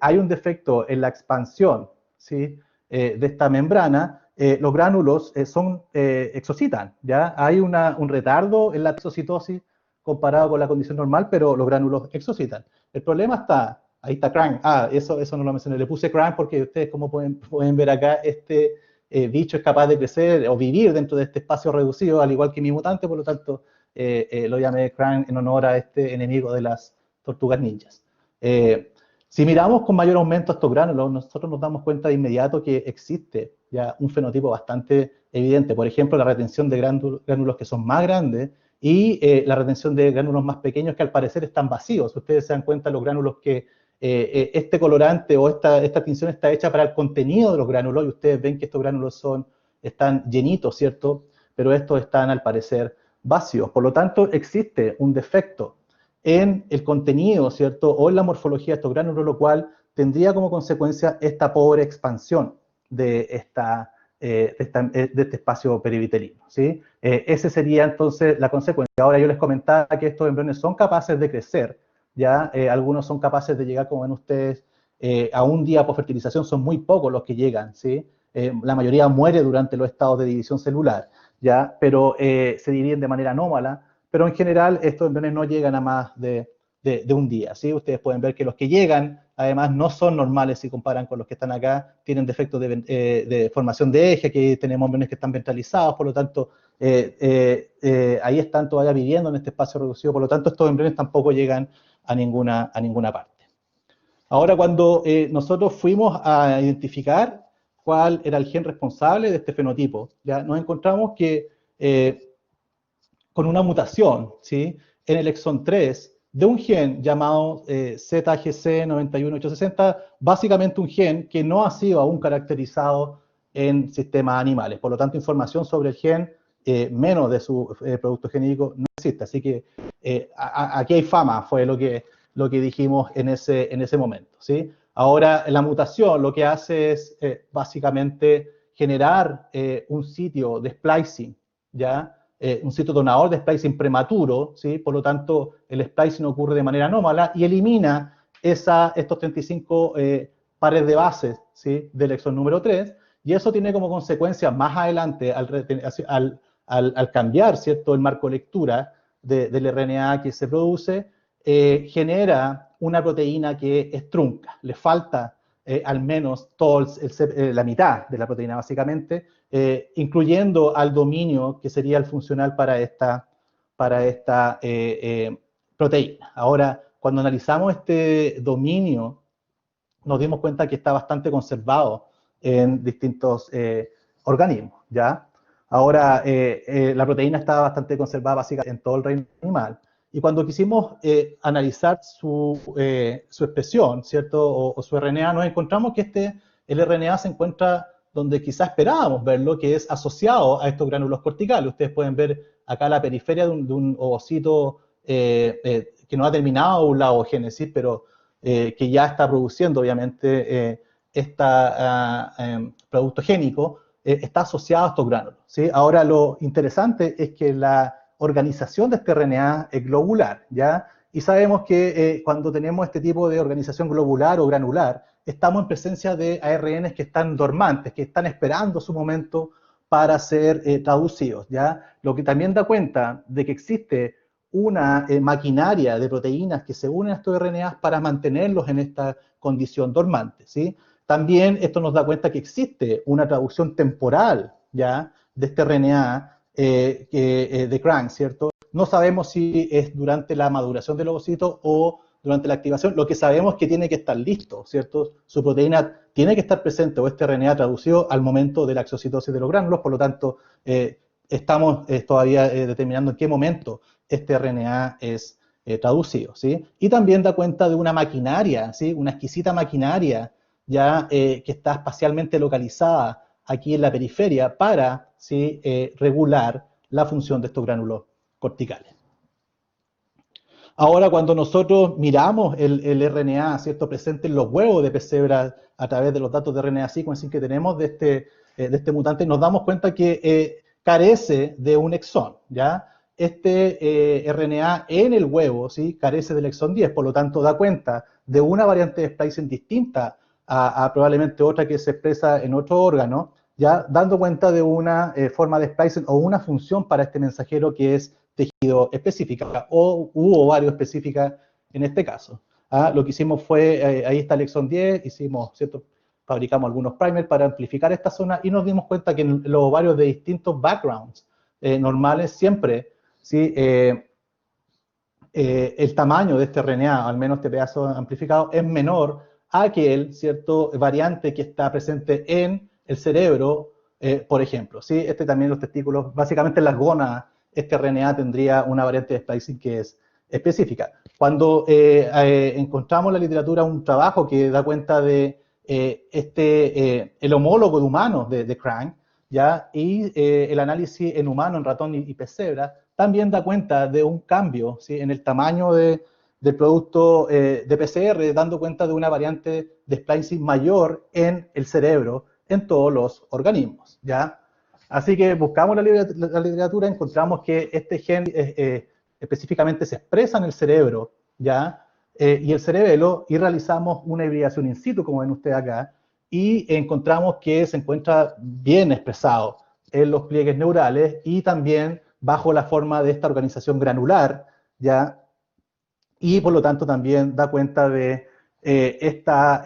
hay un defecto en la expansión, ¿sí?, de esta membrana, los gránulos exocitan, ¿ya? Hay un retardo en la exocitosis comparado con la condición normal, pero los gránulos exocitan. El problema está, ahí está CRAN, eso no lo mencioné, le puse CRAN porque ustedes, como pueden ver acá, este bicho es capaz de crecer o vivir dentro de este espacio reducido, al igual que mi mutante, por lo tanto, lo llamé CRAN en honor a este enemigo de las tortugas ninjas. Si miramos con mayor aumento estos gránulos, nosotros nos damos cuenta de inmediato que existe ya un fenotipo bastante evidente. Por ejemplo, la retención de gránulos que son más grandes y la retención de gránulos más pequeños que al parecer están vacíos. Ustedes se dan cuenta los gránulos que este colorante o esta tinción está hecha para el contenido de los gránulos y ustedes ven que estos gránulos están llenitos, ¿cierto? Pero estos están al parecer vacíos. Por lo tanto, existe un defecto en el contenido, ¿cierto?, o en la morfología de estos gránulos, lo cual tendría como consecuencia esta pobre expansión de este espacio perivitelino, ¿sí? Esa sería entonces la consecuencia. Ahora yo les comentaba que estos embriones son capaces de crecer, ¿ya? Algunos son capaces de llegar, como ven ustedes, a un día por fertilización, son muy pocos los que llegan, ¿sí? La mayoría muere durante los estados de división celular, ¿ya? Pero se dividen de manera anómala, pero en general estos embriones no llegan a más de un día, ¿sí? Ustedes pueden ver que los que llegan, además, no son normales si comparan con los que están acá, tienen defectos de formación de eje, aquí tenemos embriones que están ventralizados, por lo tanto, ahí están todavía viviendo en este espacio reducido, por lo tanto, estos embriones tampoco llegan a ninguna parte. Ahora, cuando nosotros fuimos a identificar cuál era el gen responsable de este fenotipo, ya nos encontramos que con una mutación, ¿sí?, en el exón 3 de un gen llamado ZGC91860, básicamente un gen que no ha sido aún caracterizado en sistemas animales. Por lo tanto, información sobre el gen, menos de su producto genético, no existe. Así que aquí hay fama, fue lo que dijimos en ese momento, ¿sí? Ahora, la mutación lo que hace es básicamente generar un sitio de splicing, ¿ya? Un sitio donador de splicing prematuro, ¿sí? Por lo tanto, el splicing ocurre de manera anómala y elimina estos 35 pares de bases, ¿sí? Del exón número 3, y eso tiene como consecuencia más adelante, al cambiar, ¿cierto?, el marco de lectura del RNA que se produce, genera una proteína que es trunca, le falta al menos la mitad de la proteína básicamente, incluyendo al dominio que sería el funcional para esta proteína. Ahora, cuando analizamos este dominio, nos dimos cuenta que está bastante conservado en distintos organismos, ¿ya? Ahora, la proteína está bastante conservada básicamente en todo el reino animal. Y cuando quisimos analizar su expresión, ¿cierto? O su RNA, nos encontramos que el RNA se encuentra donde quizás esperábamos verlo, que es asociado a estos gránulos corticales. Ustedes pueden ver acá la periferia de un ovocito que no ha terminado la ovogénesis, pero que ya está produciendo, obviamente, este producto génico, está asociado a estos gránulos, ¿sí? Ahora, lo interesante es que la organización de este RNA es globular, ¿ya? Y sabemos que cuando tenemos este tipo de organización globular o granular, estamos en presencia de ARNs que están dormantes, que están esperando su momento para ser traducidos, ¿ya? Lo que también da cuenta de que existe una maquinaria de proteínas que se unen a estos RNAs para mantenerlos en esta condición dormante, ¿sí? También esto nos da cuenta que existe una traducción temporal, ¿ya?, de este RNA de Crank, ¿cierto? No sabemos si es durante la maduración del ovocito o durante la activación. Lo que sabemos es que tiene que estar listo, ¿cierto? Su proteína tiene que estar presente o este RNA traducido al momento de la exocitosis de los gránulos, por lo tanto, estamos todavía determinando en qué momento este RNA es traducido, ¿sí? Y también da cuenta de una maquinaria, ¿sí? Una exquisita maquinaria ya que está espacialmente localizada aquí en la periferia para, ¿sí?, regular la función de estos gránulos corticales. Ahora, cuando nosotros miramos el RNA, ¿cierto?, presente en los huevos de pesebre a través de los datos de RNA sequencing que tenemos de este mutante, nos damos cuenta que carece de un exón, ¿ya? Este RNA en el huevo, ¿sí?, carece del exón 10, por lo tanto da cuenta de una variante de splicing distinta a probablemente otra que se expresa en otro órgano, ya dando cuenta de una forma de splicing o una función para este mensajero que es tejido específica o ovario específica en este caso. Lo que hicimos fue, ahí está el exón 10, hicimos, ¿cierto?, fabricamos algunos primers para amplificar esta zona y nos dimos cuenta que en los ovarios de distintos backgrounds normales siempre, ¿sí?, el tamaño de este RNA, al menos este pedazo amplificado, es menor a aquel, ¿cierto?, variante que está presente en el cerebro, por ejemplo, ¿sí? Este también los testículos, básicamente en las gónadas, este RNA tendría una variante de splicing que es específica. Cuando encontramos en la literatura un trabajo que da cuenta de el homólogo de humanos de Crank, ¿ya? Y el análisis en humano, en ratón y pesebra, también da cuenta de un cambio, ¿sí?, en el tamaño del producto de PCR, dando cuenta de una variante de splicing mayor en el cerebro, en todos los organismos, ¿ya? Así que buscamos la literatura, encontramos que este gen específicamente se expresa en el cerebro, ¿ya? Y el cerebelo, y realizamos una hibridación in situ, como ven ustedes acá, y encontramos que se encuentra bien expresado en los pliegues neurales y también bajo la forma de esta organización granular, ¿ya? Y por lo tanto también da cuenta de esta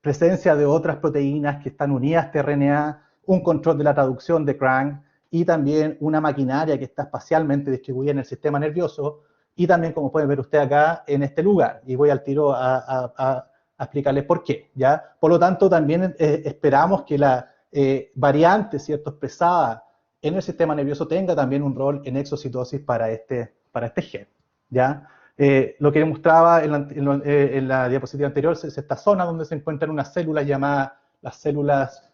presencia de otras proteínas que están unidas a este RNA, un control de la traducción de Crank y también una maquinaria que está espacialmente distribuida en el sistema nervioso y también, como pueden ver ustedes acá, en este lugar. Y voy al tiro a explicarles por qué, ¿ya? Por lo tanto, también esperamos que la variante, ¿cierto?, expresada en el sistema nervioso tenga también un rol en exocitosis para este gen, ¿ya? Lo que mostraba en la diapositiva anterior es esta zona donde se encuentran unas células llamadas las células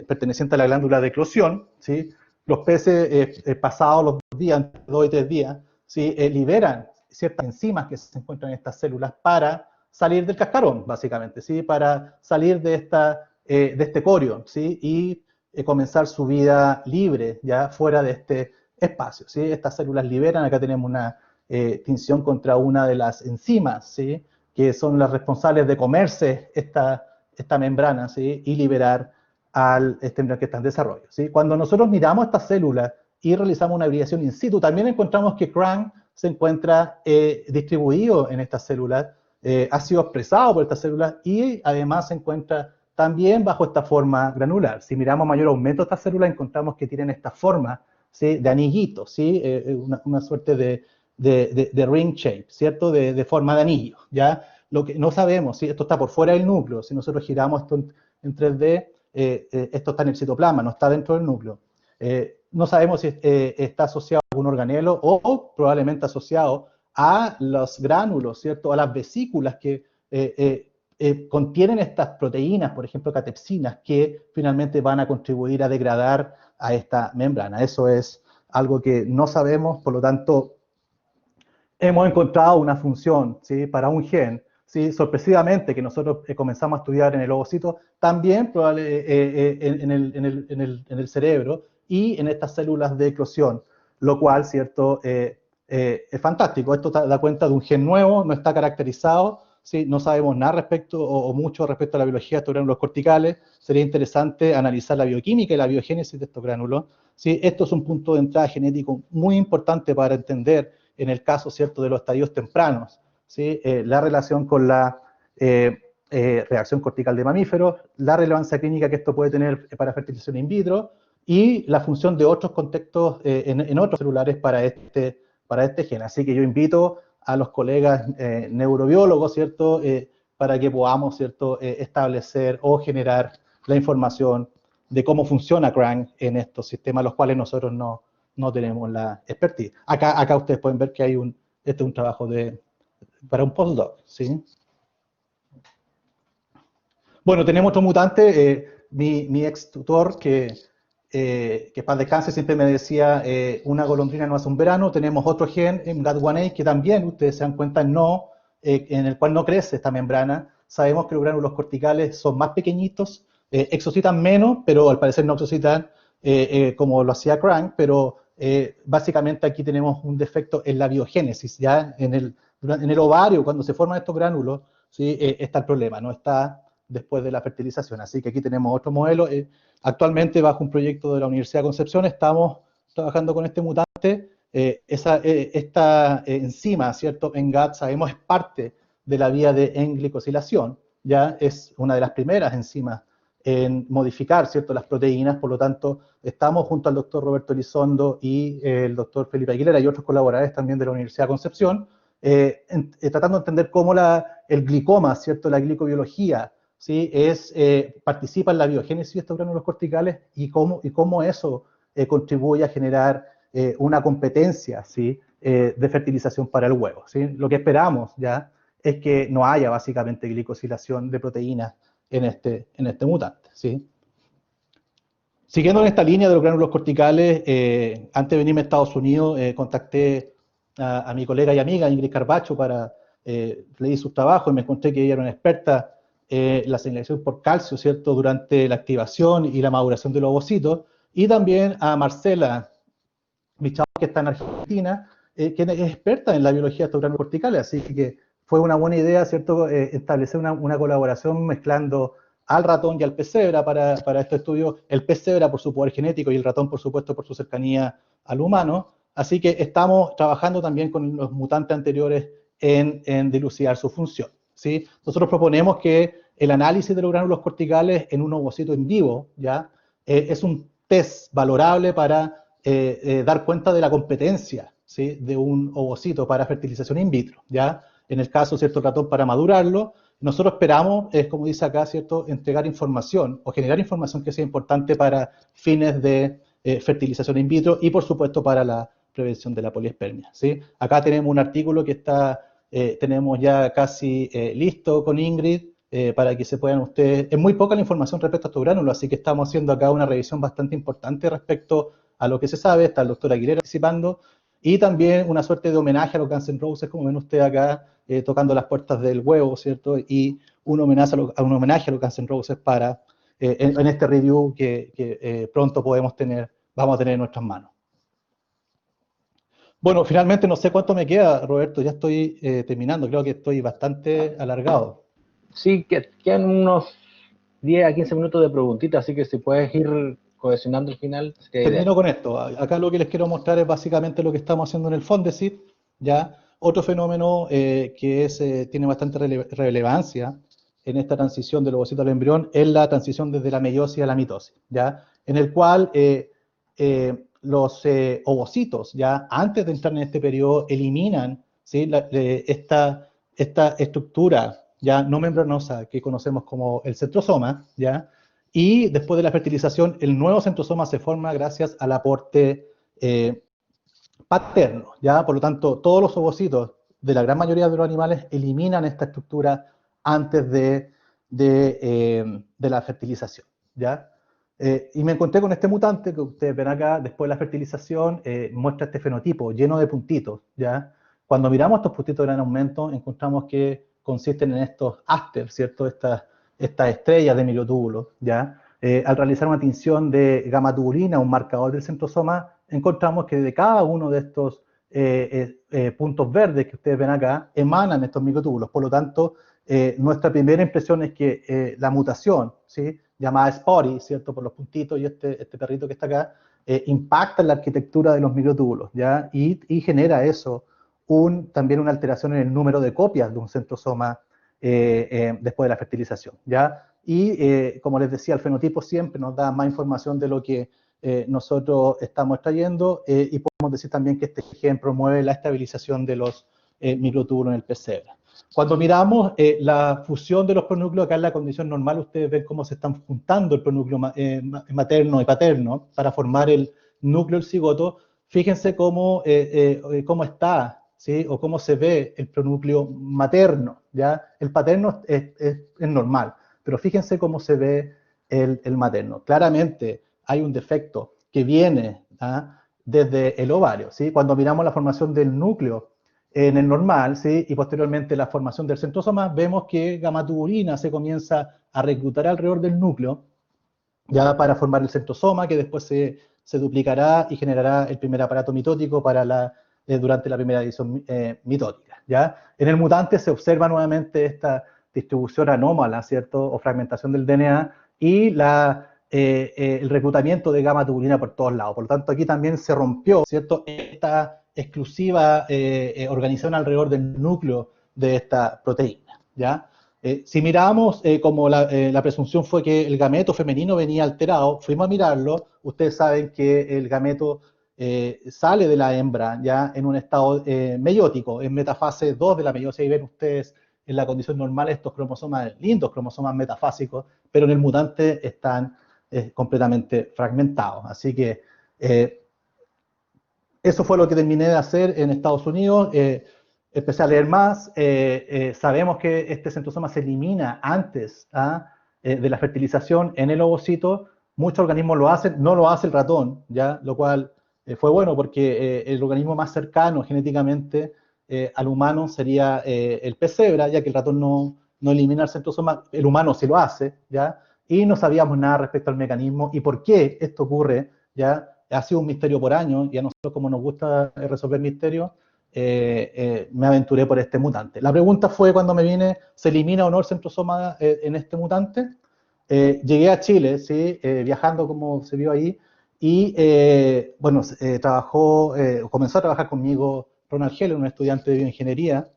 pertenecientes a la glándula de eclosión, ¿sí? Los peces pasados los días, entre 2 y 3 días, ¿sí? Liberan ciertas enzimas que se encuentran en estas células para salir del cascarón, básicamente, ¿sí? Para salir de este corio, ¿sí? Y comenzar su vida libre, ya fuera de este espacio, ¿sí? Estas células liberan, acá tenemos una tinción contra una de las enzimas, ¿sí? Que son las responsables de comerse esta membrana, ¿sí? Y liberar al embrión que está en desarrollo, ¿sí? Cuando nosotros miramos estas células y realizamos una hibridación in situ, también encontramos que CRAN se encuentra distribuido en estas células, ha sido expresado por estas células y además se encuentra también bajo esta forma granular. Si miramos mayor aumento de estas células, encontramos que tienen esta forma, ¿sí? De anillito, ¿sí? Una suerte de ring shape, ¿cierto? De forma de anillo, ¿ya? Lo que no sabemos, si esto está por fuera del núcleo, si nosotros giramos esto en 3D, esto está en el citoplasma, no está dentro del núcleo. No sabemos si está asociado a algún organelo o probablemente asociado a los gránulos, ¿cierto? A las vesículas que contienen estas proteínas, por ejemplo, catepsinas, que finalmente van a contribuir a degradar a esta membrana. Eso es algo que no sabemos, por lo tanto, hemos encontrado una función, ¿sí? Para un gen, ¿sí? Sorpresivamente, que nosotros comenzamos a estudiar en el ovocito, también en el cerebro y en estas células de eclosión, lo cual, ¿cierto? Es fantástico. Esto da cuenta de un gen nuevo, no está caracterizado, ¿sí? No sabemos nada respecto, o mucho respecto a la biología de estos gránulos corticales. Sería interesante analizar la bioquímica y la biogénesis de estos gránulos, ¿sí? Esto es un punto de entrada genético muy importante para entender, en el caso, ¿cierto?, de los estadios tempranos, ¿sí? La relación con la reacción cortical de mamíferos, la relevancia clínica que esto puede tener para fertilización in vitro y la función de otros contextos en otros celulares para este gen. Así que yo invito a los colegas neurobiólogos, ¿cierto?, para que podamos, ¿cierto?, establecer o generar la información de cómo funciona CRAN en estos sistemas, los cuales nosotros no tenemos la expertise. Acá ustedes pueden ver que hay este es un trabajo para un postdoc, ¿sí? Bueno, tenemos otro mutante, mi ex tutor, que paz descanse, siempre me decía, una golondrina no hace un verano. Tenemos otro gen en GAT1A que también, ustedes se dan cuenta, en el cual no crece esta membrana. Sabemos que los gránulos corticales son más pequeñitos, exocitan menos, pero al parecer no exocitan como lo hacía CRAN, pero básicamente aquí tenemos un defecto en la biogénesis, ya en el ovario, cuando se forman estos gránulos, ¿sí? Está el problema, no está después de la fertilización. Así que aquí tenemos otro modelo. Actualmente, bajo un proyecto de la Universidad de Concepción, estamos trabajando con este mutante. Esta enzima, ¿cierto?, en GAT, sabemos, es parte de la vía de N-glicosilación, ya es una de las primeras enzimas en modificar, ¿cierto?, las proteínas. Por lo tanto, estamos junto al doctor Roberto Elizondo y el doctor Felipe Aguilera y otros colaboradores también de la Universidad de Concepción, tratando de entender cómo el glicoma, ¿cierto?, la glicobiología, ¿sí?, participa en la biogénesis de estos gránulos corticales y cómo eso contribuye a generar una competencia, ¿sí?, de fertilización para el huevo, ¿sí? Lo que esperamos ya es que no haya básicamente glicosilación de proteínas en este mutante, ¿sí? Siguiendo en esta línea de los gránulos corticales, antes de venirme a Estados Unidos, contacté a mi colega y amiga Ingrid Carbacho para leer sus trabajos y me encontré que ella era una experta en la señalización por calcio, ¿cierto?, durante la activación y la maduración de los ovocitos, y también a Marcela Michao, que está en Argentina, que es experta en la biología de estos gránulos corticales, así que fue una buena idea, ¿cierto?, establecer una colaboración mezclando al ratón y al pez cebra para este estudio, el pez cebra por su poder genético y el ratón, por supuesto, por su cercanía al humano. Así que estamos trabajando también con los mutantes anteriores en dilucidar su función, ¿sí? Nosotros proponemos que el análisis de los gránulos corticales en un ovocito en vivo, ¿ya? Es un test valorable para dar cuenta de la competencia, ¿sí?, de un ovocito para fertilización in vitro, ¿ya? En el caso, ¿cierto?, ratón para madurarlo. Nosotros esperamos, como dice acá, ¿cierto?, entregar información o generar información que sea importante para fines de fertilización in vitro y, por supuesto, para la prevención de la poliespermia, ¿sí? Acá tenemos un artículo que tenemos ya casi listo con Ingrid para que se puedan ustedes... Es muy poca la información respecto a estos gránulos, así que estamos haciendo acá una revisión bastante importante respecto a lo que se sabe, está el doctor Aguilera participando, y también una suerte de homenaje a los Guns N' Roses, como ven ustedes acá, tocando las puertas del huevo, ¿cierto? Y un homenaje a los Guns N' Roses para, en este review que pronto vamos a tener en nuestras manos. Bueno, finalmente no sé cuánto me queda, Roberto, ya estoy terminando, creo que estoy bastante alargado. Sí, que quedan unos 10 a 15 minutos de preguntitas, así que si puedes ir cohesionando el final, sería ideal. Termino con esto. Acá lo que les quiero mostrar es básicamente lo que estamos haciendo en el Fondesit, ¿ya? Otro fenómeno que tiene bastante relevancia en esta transición del ovocito al embrión es la transición desde la meiosis a la mitosis, ¿ya? En el cual los ovocitos, ya antes de entrar en este periodo, eliminan, ¿sí? esta estructura ya no membranosa que conocemos como el centrosoma, ¿ya? Y después de la fertilización, el nuevo centrosoma se forma gracias al aporte paterno, ¿ya? Por lo tanto, todos los ovocitos de la gran mayoría de los animales eliminan esta estructura antes de la fertilización, ¿ya? Y me encontré con este mutante que ustedes ven acá, después de la fertilización, muestra este fenotipo lleno de puntitos, ¿ya? Cuando miramos estos puntitos de gran aumento, encontramos que consisten en estos áster, ¿cierto? Estas estrellas de microtúbulos, ¿ya? Al realizar una tinción de gamatubulina, un marcador del centrosoma, encontramos que de cada uno de estos puntos verdes que ustedes ven acá, emanan estos microtúbulos. Por lo tanto, nuestra primera impresión es que la mutación, ¿sí? Llamada SPORI, ¿cierto? Por los puntitos y este perrito que está acá, impacta en la arquitectura de los microtúbulos, ¿ya? Y genera eso también una alteración en el número de copias de un centrosoma después de la fertilización, ¿ya? Y como les decía, el fenotipo siempre nos da más información de lo que nosotros estamos extrayendo y podemos decir también que este gen promueve la estabilización de los microtúbulos en el pesebre. Cuando miramos la fusión de los pronúcleos, acá en la condición normal, ustedes ven cómo se están juntando el pronúcleo materno y paterno para formar el núcleo del cigoto. Fíjense cómo está, ¿sí? O cómo se ve el pronúcleo materno, ¿ya? El paterno es normal, pero fíjense cómo se ve el materno. Claramente hay un defecto que viene desde el ovario, ¿sí? Cuando miramos la formación del núcleo en el normal, ¿sí? Y posteriormente la formación del centrosoma, vemos que gamatubulina se comienza a reclutar alrededor del núcleo, ya para formar el centrosoma, que después se duplicará y generará el primer aparato mitótico durante la primera edición mitótica, ¿ya? En el mutante se observa nuevamente esta distribución anómala, ¿cierto? O fragmentación del DNA y el reclutamiento de gamatubulina por todos lados. Por lo tanto, aquí también se rompió, ¿cierto? Esta exclusiva organización alrededor del núcleo de esta proteína, ¿ya? Si miramos como la presunción fue que el gameto femenino venía alterado, fuimos a mirarlo, ustedes saben que el gameto sale de la hembra ya en un estado meiótico, en metafase 2 de la meiosis, y ven ustedes en la condición normal estos cromosomas, lindos cromosomas metafásicos, pero en el mutante están completamente fragmentados. Así que eso fue lo que terminé de hacer en Estados Unidos. Empecé a leer más. Sabemos que este centrosoma se elimina antes de la fertilización en el ovocito. Muchos organismos lo hacen, no lo hace el ratón, ¿ya? Lo cual fue bueno porque el organismo más cercano genéticamente al humano sería el pez cebra, ya que el ratón no elimina el centrosoma, el humano sí lo hace, ¿ya? Y no sabíamos nada respecto al mecanismo y por qué esto ocurre, ¿ya? Ha sido un misterio por años y a nosotros, como nos gusta resolver misterios, me aventuré por este mutante. La pregunta fue cuando me vine, ¿se elimina o no el centrosoma en este mutante? Llegué a Chile, ¿sí? Viajando como se vio ahí, y bueno, comenzó a trabajar conmigo Ronald Helen, un estudiante de bioingeniería.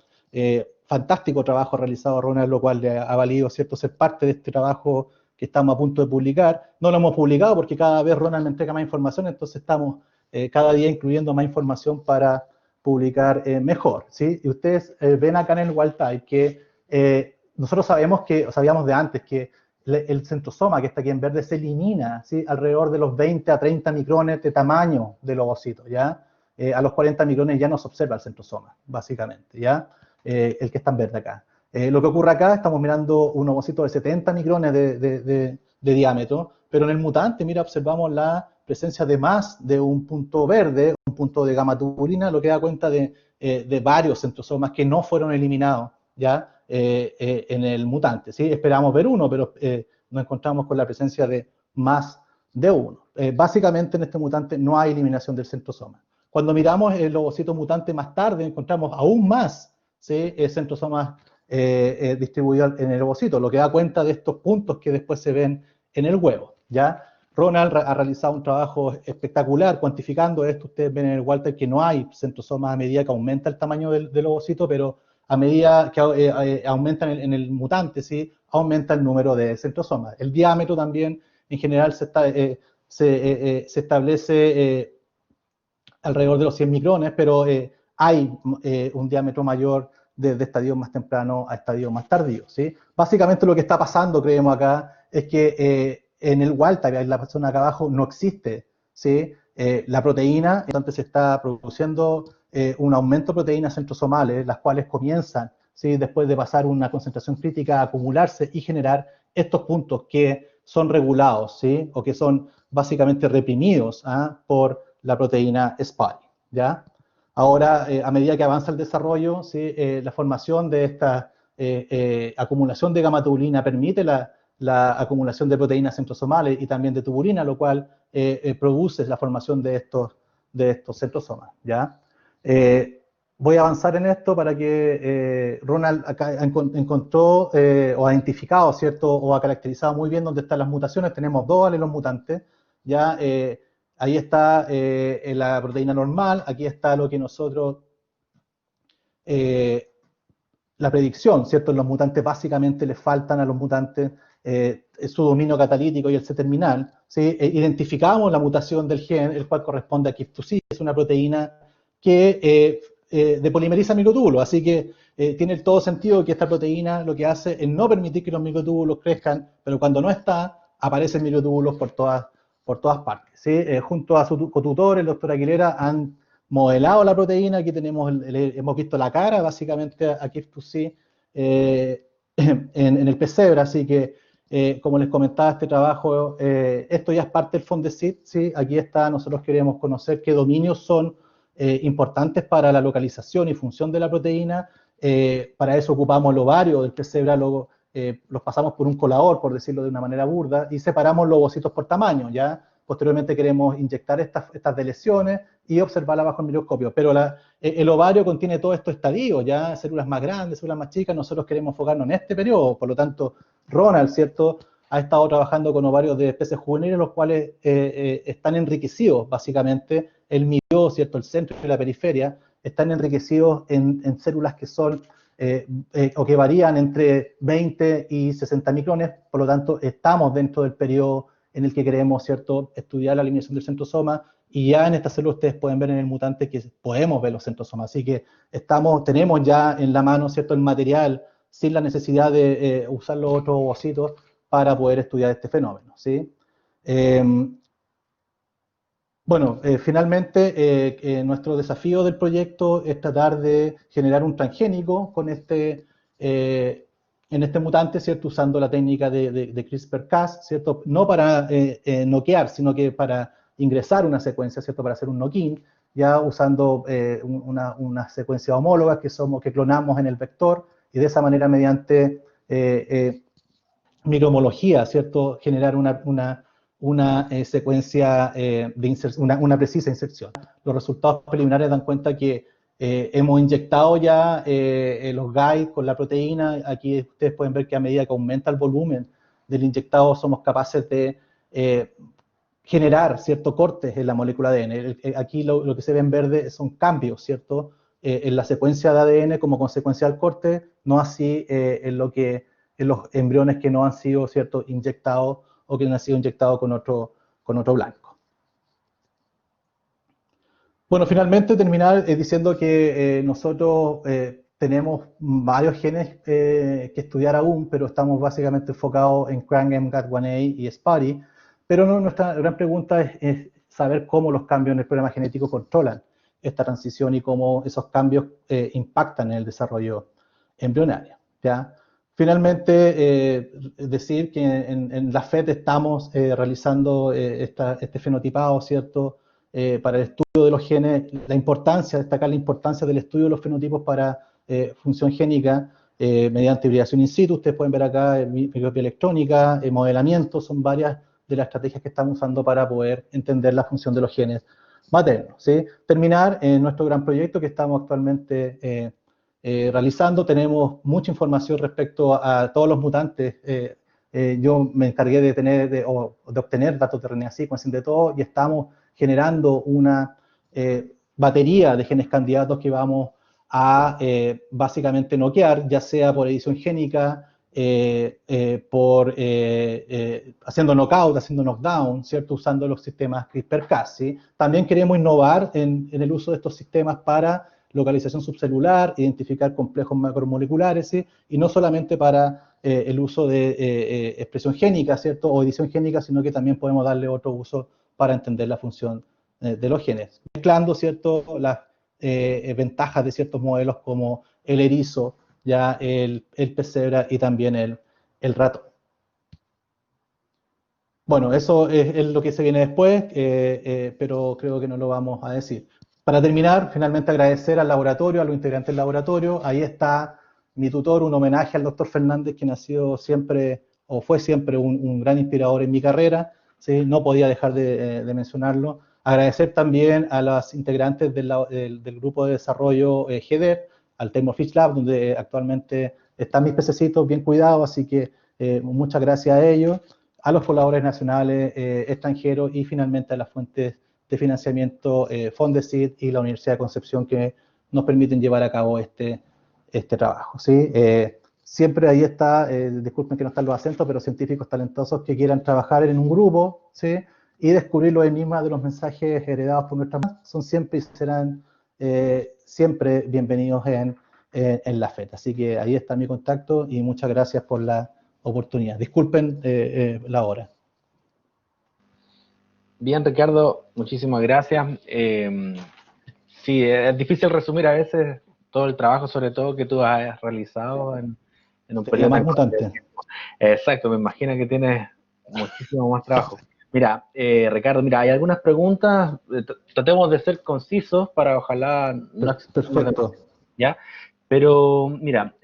Fantástico trabajo realizado, Ronald, lo cual le ha valido, ¿cierto?, ser parte de este trabajo que estamos a punto de publicar. No lo hemos publicado porque cada vez Ronald me entrega más información, entonces estamos cada día incluyendo más información para publicar mejor, ¿sí? Y ustedes ven acá en el wild type que nosotros sabíamos de antes que el centrosoma, que está aquí en verde, se elimina, ¿sí? Alrededor de los 20 a 30 micrones de tamaño del ovocito, ¿ya? A los 40 micrones ya no se observa el centrosoma, básicamente, ¿ya? El que está en verde acá. Lo que ocurre acá, estamos mirando un ovocito de 70 micrones de diámetro, pero en el mutante, mira, observamos la presencia de más de un punto verde, un punto de gamatubulina, lo que da cuenta de varios centrosomas que no fueron eliminados ya en el mutante. ¿Sí? Esperamos ver uno, pero nos encontramos con la presencia de más de uno. Básicamente en este mutante no hay eliminación del centrosoma. Cuando miramos el ovocito mutante más tarde, encontramos aún más, ¿sí?, centrosomas distribuidos en el ovocito, lo que da cuenta de estos puntos que después se ven en el huevo, ¿ya? Ronald ha realizado un trabajo espectacular cuantificando esto. Ustedes ven en el Walter que no hay centrosomas a medida que aumenta el tamaño del ovocito, pero a medida que aumenta en el mutante, ¿sí?, aumenta el número de centrosomas. El diámetro también, en general, se establece alrededor de los 100 micrones, pero hay un diámetro mayor desde estadios más tempranos a estadios más tardíos, ¿sí? Básicamente lo que está pasando, creemos acá, es que en el Walter, en la zona acá abajo, no existe, ¿sí?, la proteína. Entonces se está produciendo un aumento de proteínas centrosomales, las cuales comienzan, ¿sí?, después de pasar una concentración crítica, a acumularse y generar estos puntos que son regulados, ¿sí?, o que son básicamente reprimidos por la proteína Spike, ¿ya? Ahora, a medida que avanza el desarrollo, ¿sí?, la formación de esta acumulación de gamatubulina permite la acumulación de proteínas centrosomales y también de tubulina, lo cual produce la formación de estos centrosomas, ¿ya? Voy a avanzar en esto para que Ronald acá encontró o ha identificado, ¿cierto?, o ha caracterizado muy bien dónde están las mutaciones. Tenemos dos alelos mutantes, ¿ya? Ahí está la proteína normal, aquí está lo que nosotros, la predicción, ¿cierto? Los mutantes básicamente les faltan a los mutantes su dominio catalítico y el C-terminal, ¿sí? Identificamos la mutación del gen, el cual corresponde a KIF2C, es una proteína que depolimeriza microtúbulos, así que tiene todo sentido que esta proteína lo que hace es no permitir que los microtúbulos crezcan, pero cuando no está, aparecen microtúbulos por todas partes, ¿sí? Junto a su cotutor, el doctor Aguilera, han modelado la proteína. Aquí hemos visto la cara, básicamente, a KIF2C en el pesebre, así que, como les comentaba, este trabajo, esto ya es parte del Fondesit, ¿sí? Aquí está, nosotros queremos conocer qué dominios son importantes para la localización y función de la proteína. Para eso ocupamos el ovario del pesebre, los pasamos por un colador, por decirlo de una manera burda, y separamos los ovocitos por tamaño, ¿ya? Posteriormente queremos inyectar estas deleciones y observarlas bajo el microscopio, pero el ovario contiene todos estos estadios, ya células más grandes, células más chicas. Nosotros queremos enfocarnos en este periodo. Por lo tanto, Ronald, ¿cierto?, ha estado trabajando con ovarios de especies juveniles, los cuales están enriquecidos, básicamente, el medio, ¿cierto?, el centro y la periferia, están enriquecidos en células que son o que varían entre 20 y 60 micrones. Por lo tanto, estamos dentro del periodo en el que queremos, ¿cierto?, estudiar la eliminación del centrosoma, y ya en esta célula ustedes pueden ver en el mutante que podemos ver los centrosomas. Así que tenemos ya en la mano, ¿cierto?, el material sin la necesidad de usar los otros ovocitos para poder estudiar este fenómeno, ¿sí? Bueno, finalmente, nuestro desafío del proyecto es tratar de generar un transgénico con en este mutante, ¿cierto?, usando la técnica de CRISPR-Cas, ¿cierto?, no para noquear, sino que para ingresar una secuencia, ¿cierto?, para hacer un knock-in, ya usando una secuencia homóloga que clonamos en el vector, y de esa manera, mediante microhomología, ¿cierto?, generar una secuencia una precisa inserción. Los resultados preliminares dan cuenta que hemos inyectado ya los guides con la proteína. Aquí ustedes pueden ver que a medida que aumenta el volumen del inyectado, somos capaces de generar ciertos cortes en la molécula de ADN. Aquí lo que se ve en verde son cambios, ¿cierto?, en la secuencia de ADN como consecuencia del corte, no así en los embriones que no han sido, ¿cierto?, inyectados, o que no han sido inyectados con otro blanco. Bueno, finalmente terminar diciendo que nosotros tenemos varios genes que estudiar aún, pero estamos básicamente enfocados en CRANG-M, GAT1A y SPARI, pero nuestra gran pregunta es saber cómo los cambios en el programa genético controlan esta transición y cómo esos cambios impactan en el desarrollo embrionario, ¿ya? Finalmente, decir que en la FED estamos realizando este fenotipado, ¿cierto? Para el estudio de los genes, la importancia, destacar la importancia del estudio de los fenotipos para función génica mediante hibridación in situ. Ustedes pueden ver acá microscopía electrónica, modelamiento, son varias de las estrategias que estamos usando para poder entender la función de los genes maternos, ¿sí? Terminar nuestro gran proyecto que estamos actualmente realizando. Tenemos mucha información respecto a todos los mutantes. Yo me encargué de obtener datos de RNA sequencing de todo y estamos generando una batería de genes candidatos que vamos a básicamente noquear, ya sea por edición génica, haciendo knockout, haciendo knockdown, ¿cierto? Usando los sistemas CRISPR-Cas, ¿sí? También queremos innovar en el uso de estos sistemas para localización subcelular, identificar complejos macromoleculares, ¿sí? Y no solamente para el uso de expresión génica, ¿cierto? O edición génica, sino que también podemos darle otro uso para entender la función de los genes, mezclando, ¿cierto?, las ventajas de ciertos modelos como el erizo, ya el pesebra y también el ratón. Bueno, eso es lo que se viene después, pero creo que no lo vamos a decir. Para terminar, finalmente agradecer al laboratorio, a los integrantes del laboratorio. Ahí está mi tutor, un homenaje al doctor Fernández, quien ha sido siempre, o fue siempre, un gran inspirador en mi carrera, ¿sí? No podía dejar de mencionarlo. Agradecer también a las integrantes del grupo de desarrollo GDER, al Thermofish Lab, donde actualmente están mis pececitos bien cuidados, así que muchas gracias a ellos, a los colaboradores nacionales, extranjeros y finalmente a las fuentes de financiamiento Fondesit y la Universidad de Concepción que nos permiten llevar a cabo este trabajo, ¿sí? Siempre ahí está, disculpen que no están los acentos, pero científicos talentosos que quieran trabajar en un grupo, ¿sí? Y descubrir los enigmas de los mensajes heredados por nuestras madres, son siempre y serán siempre bienvenidos en la FET. Así que ahí está mi contacto y muchas gracias por la oportunidad. Disculpen la hora. Bien, Ricardo, muchísimas gracias. Sí, es difícil resumir a veces todo el trabajo, sobre todo que tú has realizado en un Sería periodo más tan corto de mutante. tiempo. Exacto, me imagino que tienes muchísimo más trabajo. Mira, Ricardo, mira, hay algunas preguntas, tratemos de ser concisos para ojalá no extendernos Perfecto. demasiado, ¿ya? Pero mira,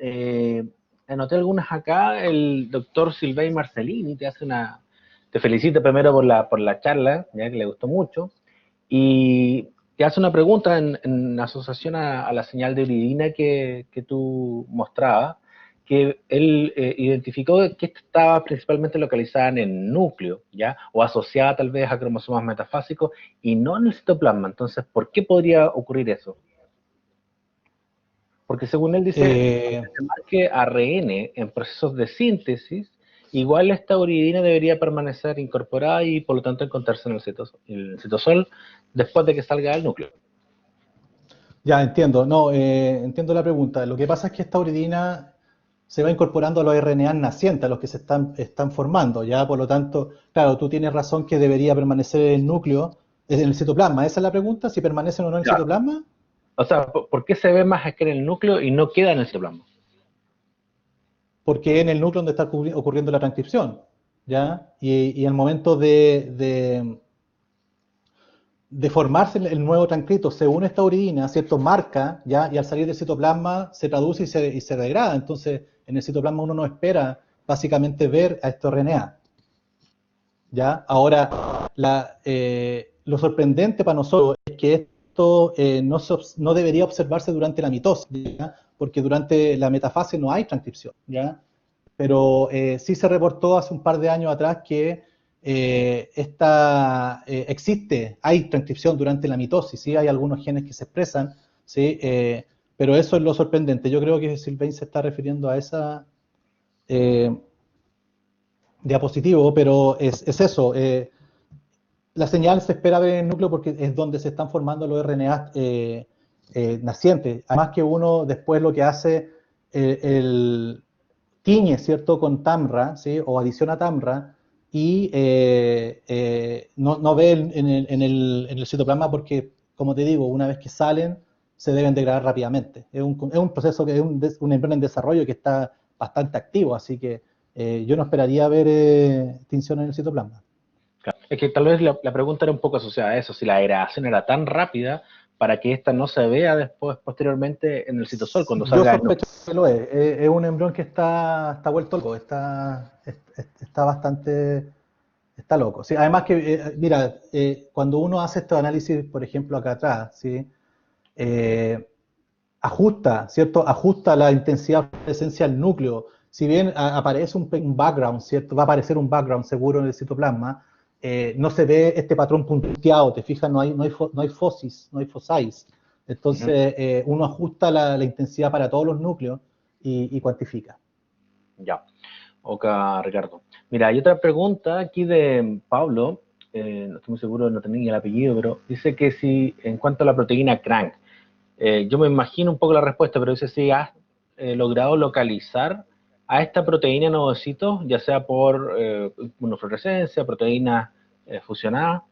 anoté algunas acá, el doctor Silvey Marcellini te felicita primero por la charla, ya que le gustó mucho, y te hace una pregunta en asociación a la señal de uridina que tú mostrabas, que él identificó que esta estaba principalmente localizada en el núcleo, ¿ya? O asociada tal vez a cromosomas metafásicos y no en el citoplasma. Entonces, ¿por qué podría ocurrir eso? Porque según él dice, Eh, se marque ARN en procesos de síntesis, igual esta uridina debería permanecer incorporada y por lo tanto encontrarse en el citosol después de que salga del núcleo. ya entiendo, no, entiendo la pregunta. Lo que pasa es que esta uridina se va incorporando a los RNA nacientes, a los que se están formando, ya, por lo tanto, claro, tú tienes razón que debería permanecer en el núcleo, en el citoplasma. ¿Esa es la pregunta? ¿Si permanecen o no en el Claro. citoplasma? O sea, ¿por qué se ve más aquí en el núcleo y no queda en el citoplasma? Porque es en el núcleo donde está ocurriendo la transcripción, ¿ya? Y al momento de formarse el nuevo transcrito según esta uridina, ¿cierto? Marca, ¿ya? Y al salir del citoplasma se traduce y se degrada. Entonces, en el citoplasma uno no espera básicamente ver a estos RNA, ¿ya? Ahora, lo sorprendente para nosotros es que esto no debería observarse durante la mitosis, ¿ya? Porque durante la metafase no hay transcripción, ¿ya? Pero sí se reportó hace un par de años atrás que hay transcripción durante la mitosis, ¿sí? Hay algunos genes que se expresan, ¿sí? Pero eso es lo sorprendente. Yo creo que Sylvain se está refiriendo a esa eh, diapositivo, pero es eso. La señal se espera ver en el núcleo porque es donde se están formando los RNA nacientes. Además que uno después lo que hace, tiñe, ¿cierto?, con TAMRA, ¿sí?, o adiciona TAMRA, y no ve en el citoplasma porque, como te digo, una vez que salen, se deben degradar rápidamente. Es un proceso que es un embrión en desarrollo que está bastante activo, así que yo no esperaría ver extinción en el citoplasma. Claro. Es que tal vez la pregunta era un poco asociada a eso, si la degradación era tan rápida para que esta no se vea después, posteriormente, en el citosol, cuando Yo salga el sospecho que lo es. Es un embrión que está vuelto loco, está bastante, está loco. Sí, además que, mira, cuando uno hace estos análisis, por ejemplo, acá atrás, ¿sí? Eh, ajusta, ¿cierto? Ajusta la intensidad de presencia del núcleo. Si bien aparece un background, ¿cierto? Va a aparecer un background seguro en el citoplasma, no se ve este patrón punteado, te fijas, no hay fosis, no hay fosais. Entonces, uno ajusta la intensidad para todos los núcleos y cuantifica. Ya, ok, Ricardo. Mira, hay otra pregunta aquí de Pablo, no estoy muy seguro, no tenía el apellido, pero dice que si, en cuanto a la proteína CRANK, yo me imagino un poco la respuesta, pero dice si has logrado localizar a esta proteína en ovocitos, ya sea por inmunofluorescencia, proteína fusionada.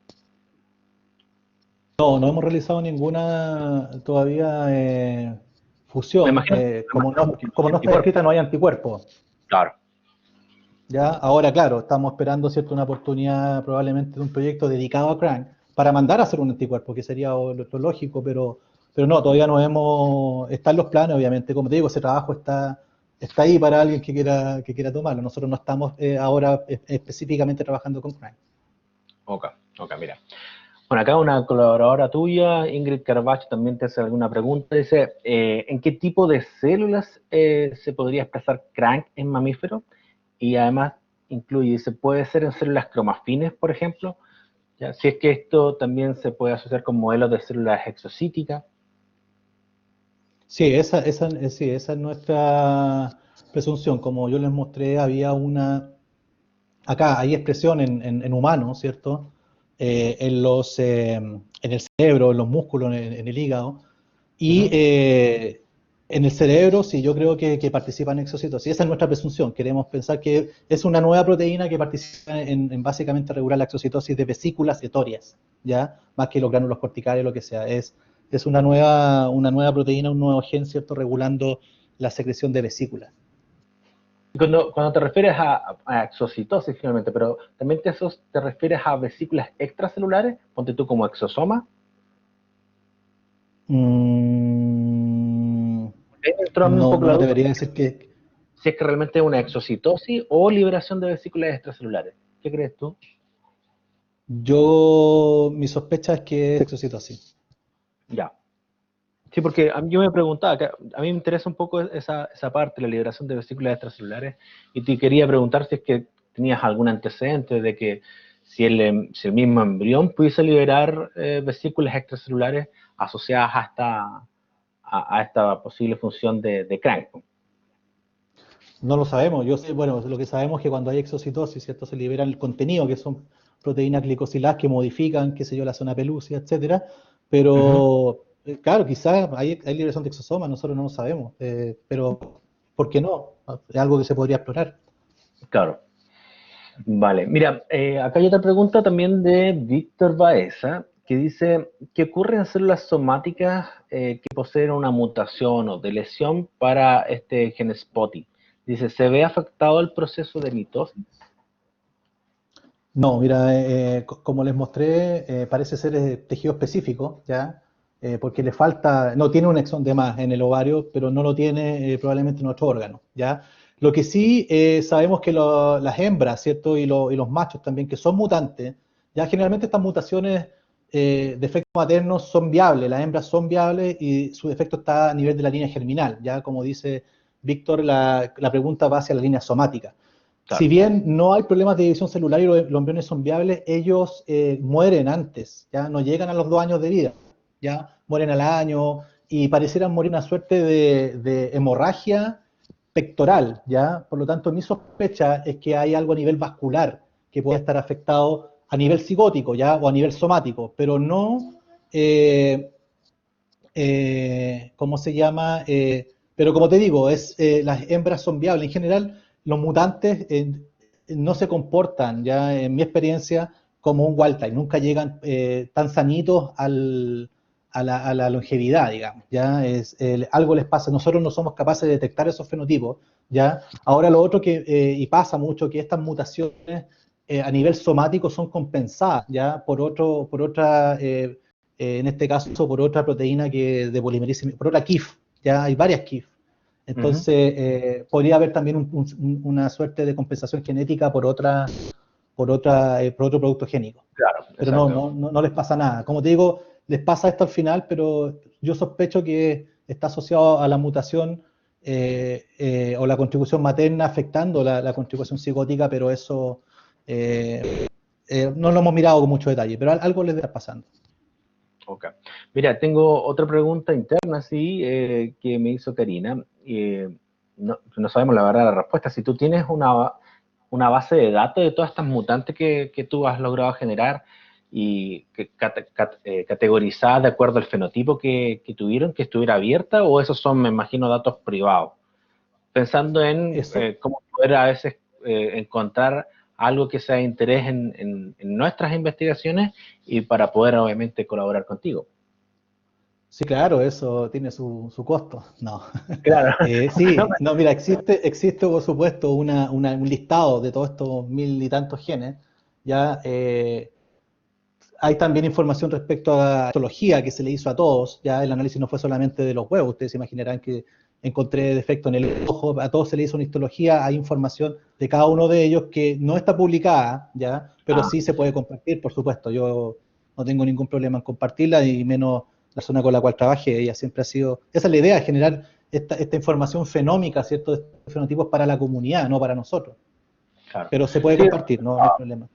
No hemos realizado ninguna todavía Me fusión. imagino, que no Como hay no está anticuerpos. descrita, no hay anticuerpos. Claro. ¿Ya? Ahora, claro, estamos esperando, ¿cierto?, una oportunidad probablemente de un proyecto dedicado a CRAN para mandar a hacer un anticuerpo, que sería lo lógico, pero no, todavía no hemos, está en los planes, obviamente, como te digo, ese trabajo está ahí para alguien que quiera tomarlo. Nosotros no estamos ahora específicamente trabajando con CRAN. Ok, mira. Bueno, acá una colaboradora tuya, Ingrid Carvacho, también te hace alguna pregunta. Dice, ¿en qué tipo de células se podría expresar CRANK en mamíferos? Y además incluye, dice, ¿puede ser en células cromafines, por ejemplo? ¿Ya? Si es que esto también se puede asociar con modelos de células exocíticas. Sí, esa es nuestra presunción. Como yo les mostré, acá hay expresión en humanos, ¿cierto? En el cerebro, en los músculos, en el hígado. Y en el cerebro, sí, yo creo que participa en exocitosis. Esa es nuestra presunción. Queremos pensar que es una nueva proteína que participa en básicamente regular la exocitosis de vesículas etóreas, ¿ya? Más que los gránulos corticales, lo que sea. Es una nueva proteína, un nuevo gen, ¿cierto? Regulando la secreción de vesículas. Cuando te refieres a exocitosis finalmente, pero también te refieres a vesículas extracelulares, ponte tú como exosoma. Mm, Ahí me entró a mí un no, poco la no duda debería decir que si es que realmente es una exocitosis o liberación de vesículas extracelulares. ¿Qué crees tú? mi sospecha es que es exocitosis. Ya. Sí, porque yo me preguntaba, que a mí me interesa un poco esa parte, la liberación de vesículas extracelulares, y te quería preguntar si es que tenías algún antecedente de que si el mismo embrión pudiese liberar vesículas extracelulares asociadas a esta posible función de crank. No lo sabemos. Yo sé, bueno, lo que sabemos es que cuando hay exocitosis, ¿cierto? Se libera el contenido, que son proteínas glicosiladas que modifican, qué sé yo, la zona pelúcida, etcétera. Ujú. Pero, claro, quizás hay liberación de exosomas, nosotros no lo sabemos. Pero, ¿por qué no? Es algo que se podría explorar. Claro. Vale, mira, acá hay otra pregunta también de Víctor Baeza, que dice, ¿qué ocurre en células somáticas que poseen una mutación o de lesión para este gen SPOTY? Dice, ¿se ve afectado el proceso de mitosis? No, mira, como les mostré, parece ser tejido específico, ¿ya? Porque le falta, no tiene un exón de más en el ovario, pero no lo tiene probablemente en otro órgano, ¿ya? Lo que sí sabemos que las hembras, ¿cierto? Y los machos también, que son mutantes, ya generalmente estas mutaciones de efecto materno son viables, las hembras son viables y su efecto está a nivel de la línea germinal, ¿ya? Como dice Víctor, la pregunta va hacia la línea somática. Si Claro, bien no hay problemas de división celular y los embriones son viables, ellos mueren antes, ya no llegan a los 2 años de vida, ya mueren al año y parecieran morir una suerte de hemorragia pectoral, ya. Por lo tanto, mi sospecha es que hay algo a nivel vascular que puede estar afectado a nivel psicótico, ya, o a nivel somático, pero no eh, ¿cómo se llama? Pero como te digo, las hembras son viables. En general, los mutantes no se comportan, ya en mi experiencia, como un wild type. Nunca llegan tan sanitos a la longevidad, digamos, ¿ya? Algo les pasa, nosotros no somos capaces de detectar esos fenotipos, ¿ya? Ahora lo otro que, y pasa mucho, que estas mutaciones a nivel somático son compensadas, ¿ya? Por otra, en este caso, por otra proteína que de polimerización, por otra KIF, ¿ya? Hay varias KIF. Entonces, podría haber también una suerte de compensación genética por otro producto génico. Claro, Pero exacto. no les pasa nada. Como te digo, les pasa esto al final, pero yo sospecho que está asociado a la mutación o la contribución materna afectando la contribución psicótica, pero eso no lo hemos mirado con mucho detalle, pero algo les está pasando. Ok. Mira, tengo otra pregunta interna, sí, que me hizo Karina. No sabemos la verdad la respuesta. Si tú tienes una base de datos de todas estas mutantes que tú has logrado generar y categorizadas de acuerdo al fenotipo que tuvieron, que estuviera abierta, o esos son, me imagino, datos privados. Pensando en Eso, cómo poder a veces encontrar algo que sea de interés en nuestras investigaciones y para poder obviamente colaborar contigo. sí, claro, eso tiene su costo. No. Claro. No, Sí, no, mira, existe por supuesto un listado de todos estos mil y tantos genes. Ya hay también información respecto a la histología que se le hizo a todos. Ya el análisis no fue solamente de los huevos. Ustedes se imaginarán que encontré defecto en el ojo. A todos se le hizo una histología. Hay información de cada uno de ellos que no está publicada, ya, pero sí se puede compartir, por supuesto. Yo no tengo ningún problema en compartirla y menos la zona con la cual trabajé. Ella siempre ha sido. Esa es la idea, generar esta información fenómica, ¿cierto? De estos fenotipos para la comunidad, no para nosotros. claro. Pero se puede Sí, compartir, no hay problema.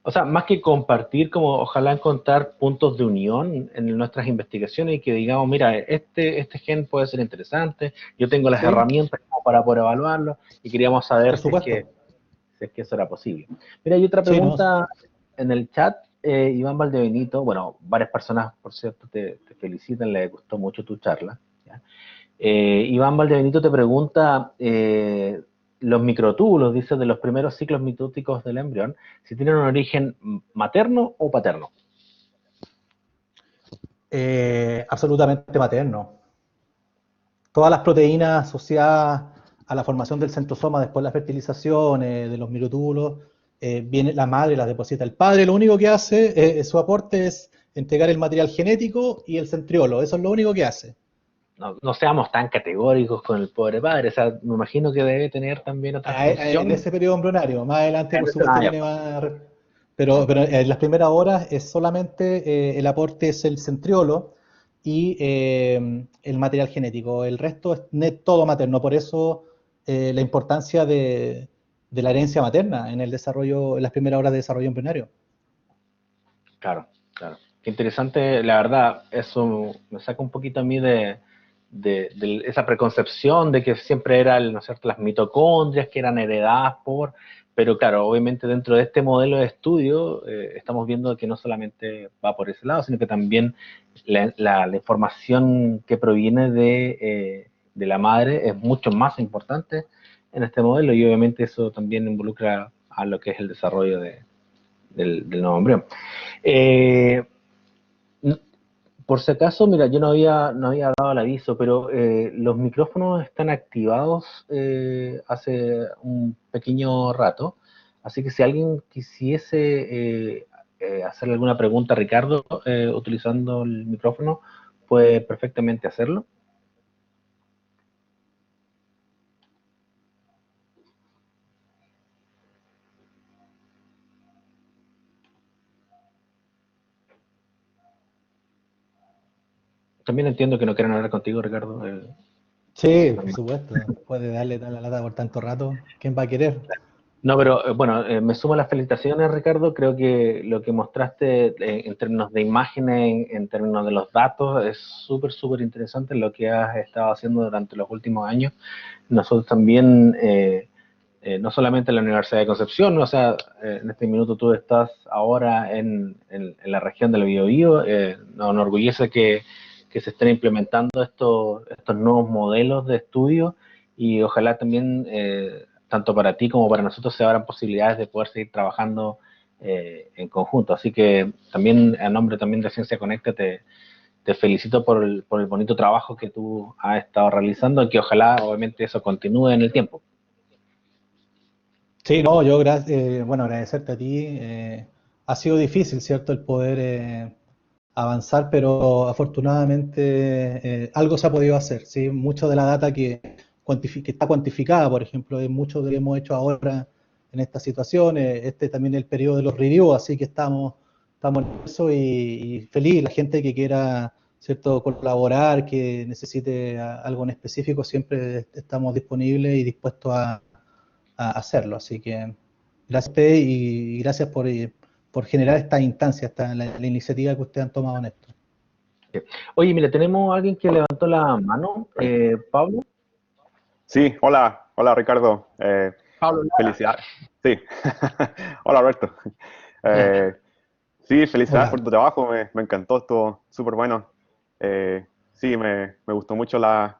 o sea, más que compartir, como ojalá encontrar puntos de unión en nuestras investigaciones y que digamos, mira, este gen puede ser interesante, yo tengo las Sí, herramientas como para poder evaluarlo y queríamos saber por supuesto. si es que eso era posible. Mira, hay otra Sí, no, pregunta en el chat, Iván Valdebenito, bueno, varias personas, por cierto, te felicitan, les gustó mucho tu charla. ¿Ya? Iván Valdebenito te pregunta, los microtúbulos, dice, de los primeros ciclos mitóticos del embrión, si tienen un origen materno o paterno. absolutamente materno. Todas las proteínas asociadas a la formación del centrosoma después de la fertilización, de los microtúbulos, viene la madre, las deposita el padre, lo único que hace, su aporte es entregar el material genético y el centriolo, eso es lo único que hace. No seamos tan categóricos con el pobre padre, o sea, me imagino que debe tener también otras En funciones. ese periodo embrionario, más adelante por supuesto Ya, tiene más. ya, Pero en las primeras horas es solamente el aporte es el centriolo y el material genético. El resto es todo materno. Por eso la importancia de la herencia materna en el desarrollo, en las primeras horas de desarrollo embrionario. claro, claro. Qué interesante, la verdad, eso me saca un poquito a mí de esa preconcepción de que siempre eran, ¿no es cierto?, las mitocondrias que eran heredadas pero claro, obviamente dentro de este modelo de estudio estamos viendo que no solamente va por ese lado, sino que también la información que proviene de la madre es mucho más importante en este modelo y obviamente eso también involucra a lo que es el desarrollo del nuevo embrión. Eh, por si acaso, mira, yo no había dado el aviso, pero los micrófonos están activados hace un pequeño rato, así que si alguien quisiese hacerle alguna pregunta a Ricardo utilizando el micrófono, puede perfectamente hacerlo. También entiendo que no quieran hablar contigo, Ricardo. Sí, por supuesto. Puede darle la lata por tanto rato. ¿Quién va a querer? No, pero bueno, me sumo a las felicitaciones, Ricardo. Creo que lo que mostraste en términos de imágenes, en términos de los datos, es súper, súper interesante lo que has estado haciendo durante los últimos años. Nosotros también, no solamente en la Universidad de Concepción, o sea, en este minuto tú estás ahora en la región del Biobío. Nos enorgullece que se estén implementando estos nuevos modelos de estudio y ojalá también tanto para ti como para nosotros se abran posibilidades de poder seguir trabajando en conjunto. Así que también, a nombre también de Ciencia Conecta, te felicito por el bonito trabajo que tú has estado realizando y que ojalá, obviamente, eso continúe en el tiempo. Sí, no, bueno, agradecerte a ti. Ha sido difícil, ¿cierto?, el poder avanzar, pero afortunadamente algo se ha podido hacer, ¿sí? Mucho de la data que está cuantificada, por ejemplo, es mucho de lo que hemos hecho ahora en esta situación. Este también es el periodo de los reviews, así que estamos en eso y feliz. La gente que quiera, ¿cierto?, colaborar, que necesite algo en específico, siempre estamos disponibles y dispuestos a hacerlo. Así que gracias y gracias por generar esta instancia, la iniciativa que ustedes han tomado en esto. Oye, mira, tenemos a alguien que levantó la mano, Pablo. Sí, hola, hola Ricardo. Pablo Lara. Felicidades. Sí, hola Alberto. Eh, sí, felicidades por Hola. tu trabajo, me encantó, estuvo súper bueno. Sí, me gustó mucho las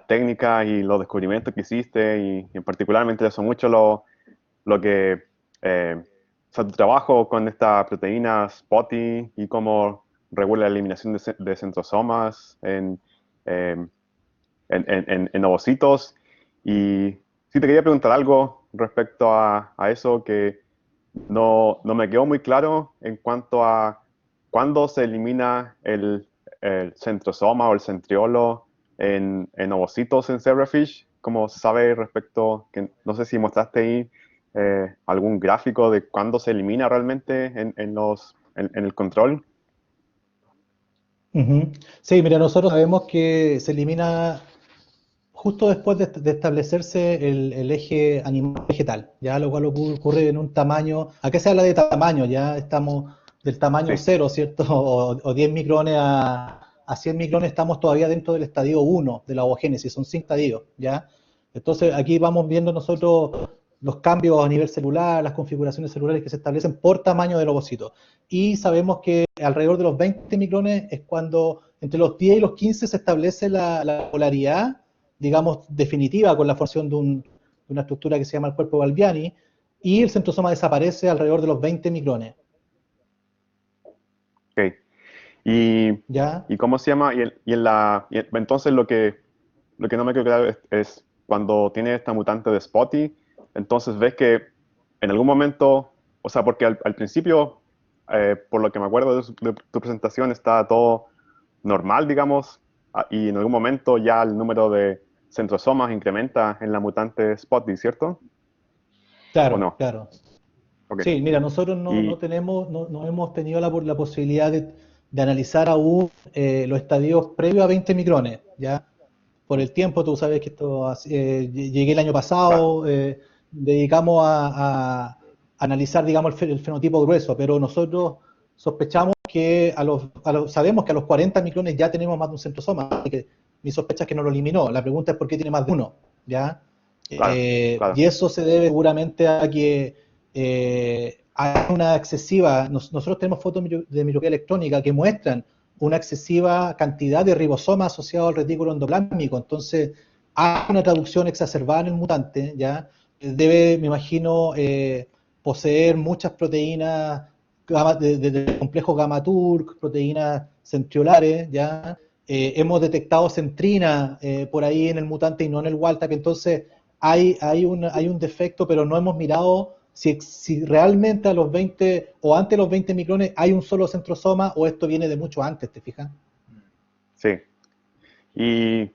técnicas y los descubrimientos que hiciste y en particular me interesó mucho lo que, o sea, tu trabajo con esta proteína Spotty y cómo regula la eliminación de centrosomas eh, en ovocitos. Y sí te quería preguntar algo respecto a eso que no me quedó muy claro en cuanto a cuándo se elimina el centrosoma o el centriolo en ovocitos en zebrafish. Como se sabe respecto, que no sé si mostraste ahí algún gráfico de cuándo se elimina realmente en el control. Ujú. Sí, mira, nosotros sabemos que se elimina justo después de establecerse el eje animal vegetal, ya lo cual ocurre en un tamaño, acá se habla de tamaño, ya estamos del tamaño Sí, cero, ¿cierto? O 10 micrones a 100 micrones, estamos todavía dentro del estadio 1 de la ovogénesis, son 5 estadios, ¿ya? Entonces aquí vamos viendo nosotros los cambios a nivel celular, las configuraciones celulares que se establecen por tamaño del ovocito. Y sabemos que alrededor de los 20 micrones es cuando entre los 10 y los 15 se establece la polaridad, digamos, definitiva con la formación de una estructura que se llama el cuerpo Balbiani, y el centrosoma desaparece alrededor de los 20 micrones. ok. Y, ¿Ya? y cómo se llama, entonces lo que no me quedó claro es cuando tiene esta mutante de Spotty, entonces ves que en algún momento, o sea, porque al principio, por lo que me acuerdo de tu presentación, está todo normal, digamos, y en algún momento ya el número de centrosomas incrementa en la mutante Spotty, ¿cierto? ¿O Claro, no? claro. Ok. Sí, mira, nosotros no Y, tenemos, no hemos tenido la posibilidad de analizar aún los estadios previos a 20 micrones, ¿ya? Por el tiempo, tú sabes que llegué el año claro, pasado, dedicamos a analizar, digamos, el fenotipo grueso, pero nosotros sospechamos que sabemos que a los 40 micrones ya tenemos más de un centrosoma, así que mi sospecha es que no lo eliminó. La pregunta es por qué tiene más de uno, ¿ya? claro, Y claro. eso se debe seguramente a que hay una excesiva, nosotros tenemos fotos de microscopía electrónica que muestran una excesiva cantidad de ribosomas asociados al retículo endoplásmico. Entonces, hay una traducción exacerbada en el mutante, ¿ya? Debe, me imagino, poseer muchas proteínas del complejo gamma-turk, proteínas centriolares, ¿ya? Hemos detectado centrina por ahí en el mutante y no en el wild type. Entonces, hay un defecto, pero no hemos mirado si realmente a los 20 o antes de los 20 micrones hay un solo centrosoma o esto viene de mucho antes, ¿te fijas? Sí. Y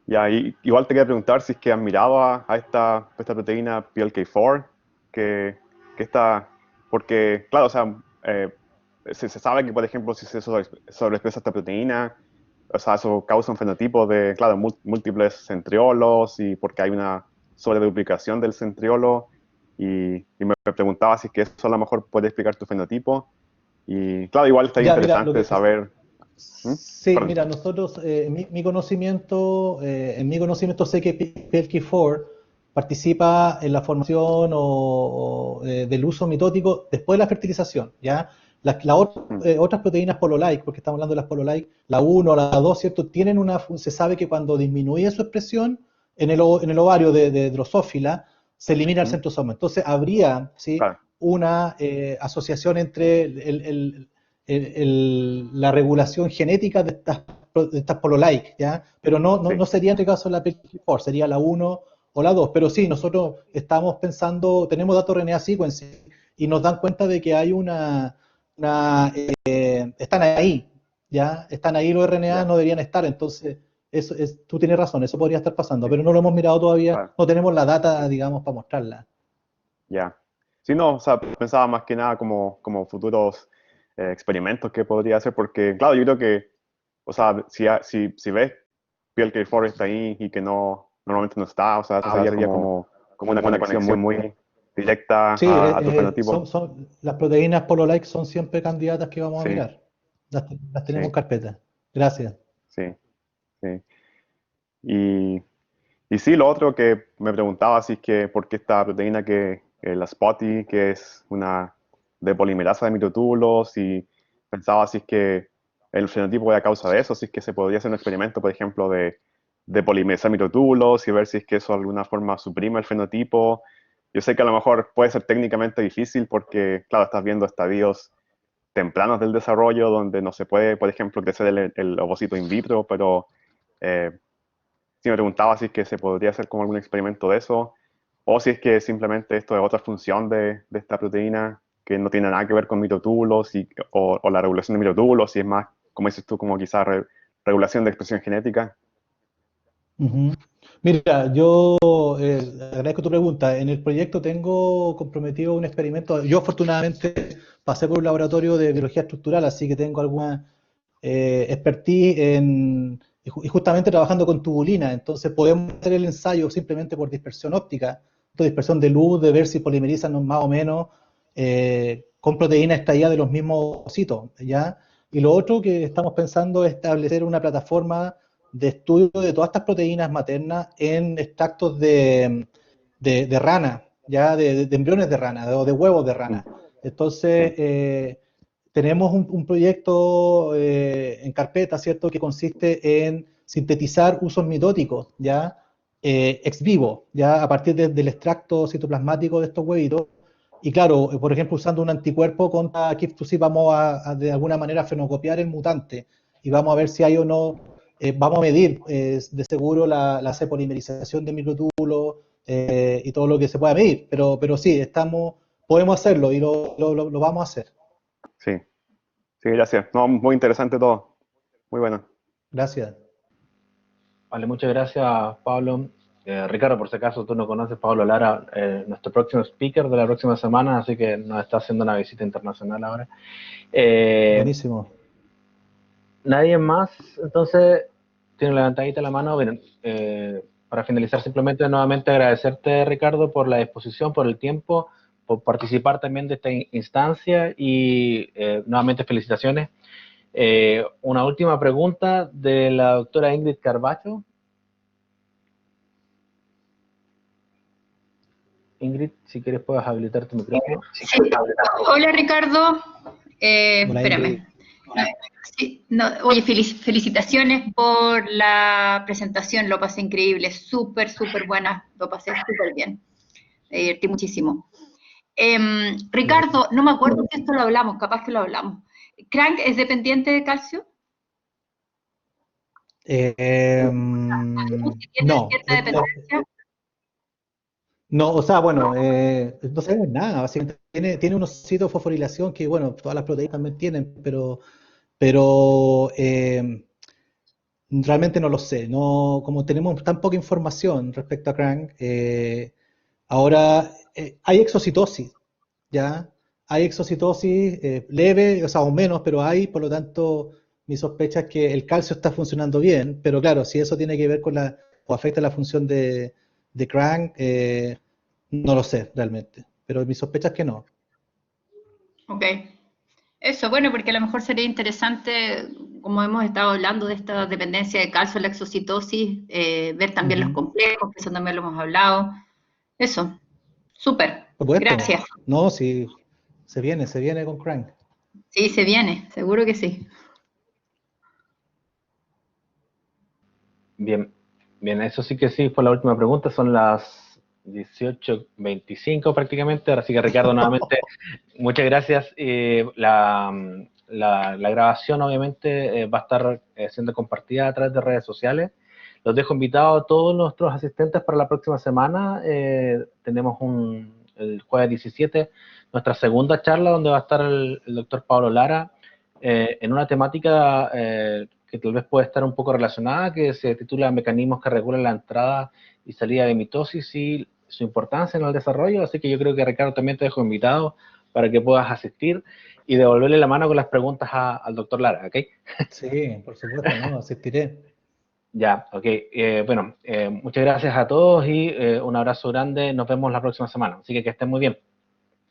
ya, igual te quería preguntar si es que has mirado a esta proteína PLK4, que está, porque, claro, o sea, se sabe que, por ejemplo, si se sobreexpresa esta proteína, o sea, eso causa un fenotipo de, claro, múltiples centriolos y porque hay una sobreduplicación del centriolo. Y me preguntaba si es que eso a lo mejor puede explicar tu fenotipo. Y, claro, igual estaría Ya, mira, lo interesante que saber. ¿Mm? sí, Perdón. mira, nosotros, en mi conocimiento sé que PLK4 participa en la formación del uso mitótico después de la fertilización, ¿ya? Mm, Otras proteínas pololike, porque estamos hablando de las pololike, la 1, la 2, ¿cierto? Se sabe que cuando disminuye su expresión en el ovario de Drosophila, se elimina el mm, centrosoma. Entonces habría, ¿sí?, claro. una asociación entre la regulación genética de estas pololike, ¿ya? Pero Sí. no sería en este caso la PK4, sería la 1 o la 2. Pero sí, nosotros estamos pensando, tenemos datos RNA sequencing y nos dan cuenta de que hay están ahí, ¿ya? Están ahí los RNA, Ya, no deberían estar, entonces tú tienes razón, eso podría estar pasando, pero no lo hemos mirado todavía, claro, no tenemos la data, digamos, para mostrarla. ya. Sí, no, o sea, pensaba más que nada como futuros experimentos que podría hacer, porque, claro, yo creo que, o sea, si ves piel que Forest ahí y que normalmente no está, o sea, eso sería como una conexión muy directa Sí, a tu fenotipo. las proteínas pololike son siempre candidatas que vamos a Sí, mirar. Las tenemos en sí, carpeta. Gracias. sí, sí. Y, y sí, lo otro que me preguntaba, si es que por qué esta proteína la Spotty, que es una de polimerasa de microtúbulos, y pensaba si es que el fenotipo era a causa de eso, si es que se podría hacer un experimento, por ejemplo, de polimerasa de microtúbulos y ver si es que eso de alguna forma suprime el fenotipo. Yo sé que a lo mejor puede ser técnicamente difícil porque, claro, estás viendo estadios tempranos del desarrollo donde no se puede, por ejemplo, crecer el ovocito in vitro, pero eh, si me preguntaba si es que se podría hacer como algún experimento de eso, o si es que simplemente esto es otra función de esta proteína que no tiene nada que ver con microtúbulos o la regulación de microtúbulos, si es más, como dices tú, como quizás regulación de expresión genética. Ujú. Mira, yo agradezco tu pregunta. En el proyecto tengo comprometido un experimento. Yo afortunadamente pasé por un laboratorio de biología estructural, así que tengo alguna expertise y justamente trabajando con tubulina. Entonces podemos hacer el ensayo simplemente por dispersión óptica, por dispersión de luz, de ver si polimerizan más o menos con proteínas extraídas de los mismos ocitos, ¿ya? Y lo otro que estamos pensando es establecer una plataforma de estudio de todas estas proteínas maternas en extractos de rana, ya de embriones de rana o de huevos de Mm, rana. sí, Entonces, tenemos un proyecto en carpeta, ¿cierto?, que consiste en sintetizar usos mitóticos, ¿ya? Ex vivo, ¿ya? A partir del extracto citoplasmático de estos huevitos. Y claro, por ejemplo, usando un anticuerpo contra KIF2C vamos a de alguna manera fenocopiar el mutante y vamos a ver si hay o no, vamos a medir de seguro la cepolimerización de microtúbulos y todo lo que se pueda medir. Pero sí, podemos hacerlo y lo vamos a hacer. sí, sí, gracias. No, muy interesante todo. Muy bueno. Gracias. Vale, muchas gracias, Pablo. Ricardo, por si acaso tú no conoces, Pablo Lara, nuestro próximo speaker de la próxima semana, así que nos está haciendo una visita internacional ahora. Eh, Buenísimo. Nadie más, entonces, tiene levantadita la mano. Miren, para finalizar, simplemente nuevamente agradecerte, Ricardo, por la disposición, por el tiempo, por participar también de esta instancia y nuevamente felicitaciones. Una última pregunta de la doctora Ingrid Carbacho. Ingrid, si quieres puedes habilitar tu micrófono. Sí. Hola Ricardo, Hola, Ingrid. espérame. Sí, no, oye, felicitaciones por la presentación, lo pasé increíble, súper buena, lo pasé súper bien, me divertí muchísimo. Ricardo, no me acuerdo si esto lo hablamos, capaz que lo hablamos. ¿Crank es dependiente de calcio? ¿Tiene No, cierta dependencia? no, o sea, bueno, no sabemos nada, básicamente tiene unos sitios de fosforilación que, bueno, todas las proteínas también tienen, pero realmente no lo sé, no, como tenemos tan poca información respecto a Crank, ahora hay exocitosis, ¿ya? Hay exocitosis leve, o sea, o menos, pero hay, por lo tanto, mi sospecha es que el calcio está funcionando bien, pero claro, si eso tiene que ver o afecta la función de Crank, no lo sé realmente, pero mi sospecha es que no. Ok. Eso, bueno, porque a lo mejor sería interesante, como hemos estado hablando de esta dependencia de calcio, la exocitosis, ver también los Ujú. complejos, que eso también lo hemos hablado. Eso, súper, Por supuesto, gracias. no, si se viene con Crank. Sí, se viene, seguro que sí. Bien, bien, eso sí que sí fue la última pregunta, son las 18:25 prácticamente, así que Ricardo, nuevamente, muchas gracias. la grabación obviamente va a estar siendo compartida a través de redes sociales. Los dejo invitados a todos nuestros asistentes para la próxima semana. Tenemos el jueves 17 nuestra segunda charla donde va a estar el doctor Pablo Lara en una temática que tal vez puede estar un poco relacionada, que se titula Mecanismos que regulan la entrada y salida de mitosis y su importancia en el desarrollo. Así que yo creo que, Ricardo, también te dejo invitado para que puedas asistir y devolverle la mano con las preguntas al doctor Lara, ¿ok? Sí, por supuesto, ¿no? Asistiré. Ya, ok. Bueno, muchas gracias a todos y un abrazo grande. Nos vemos la próxima semana. Así que estén muy bien.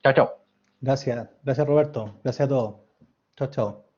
Chao, chao. Gracias, gracias Roberto, gracias a todos. Chao, chao.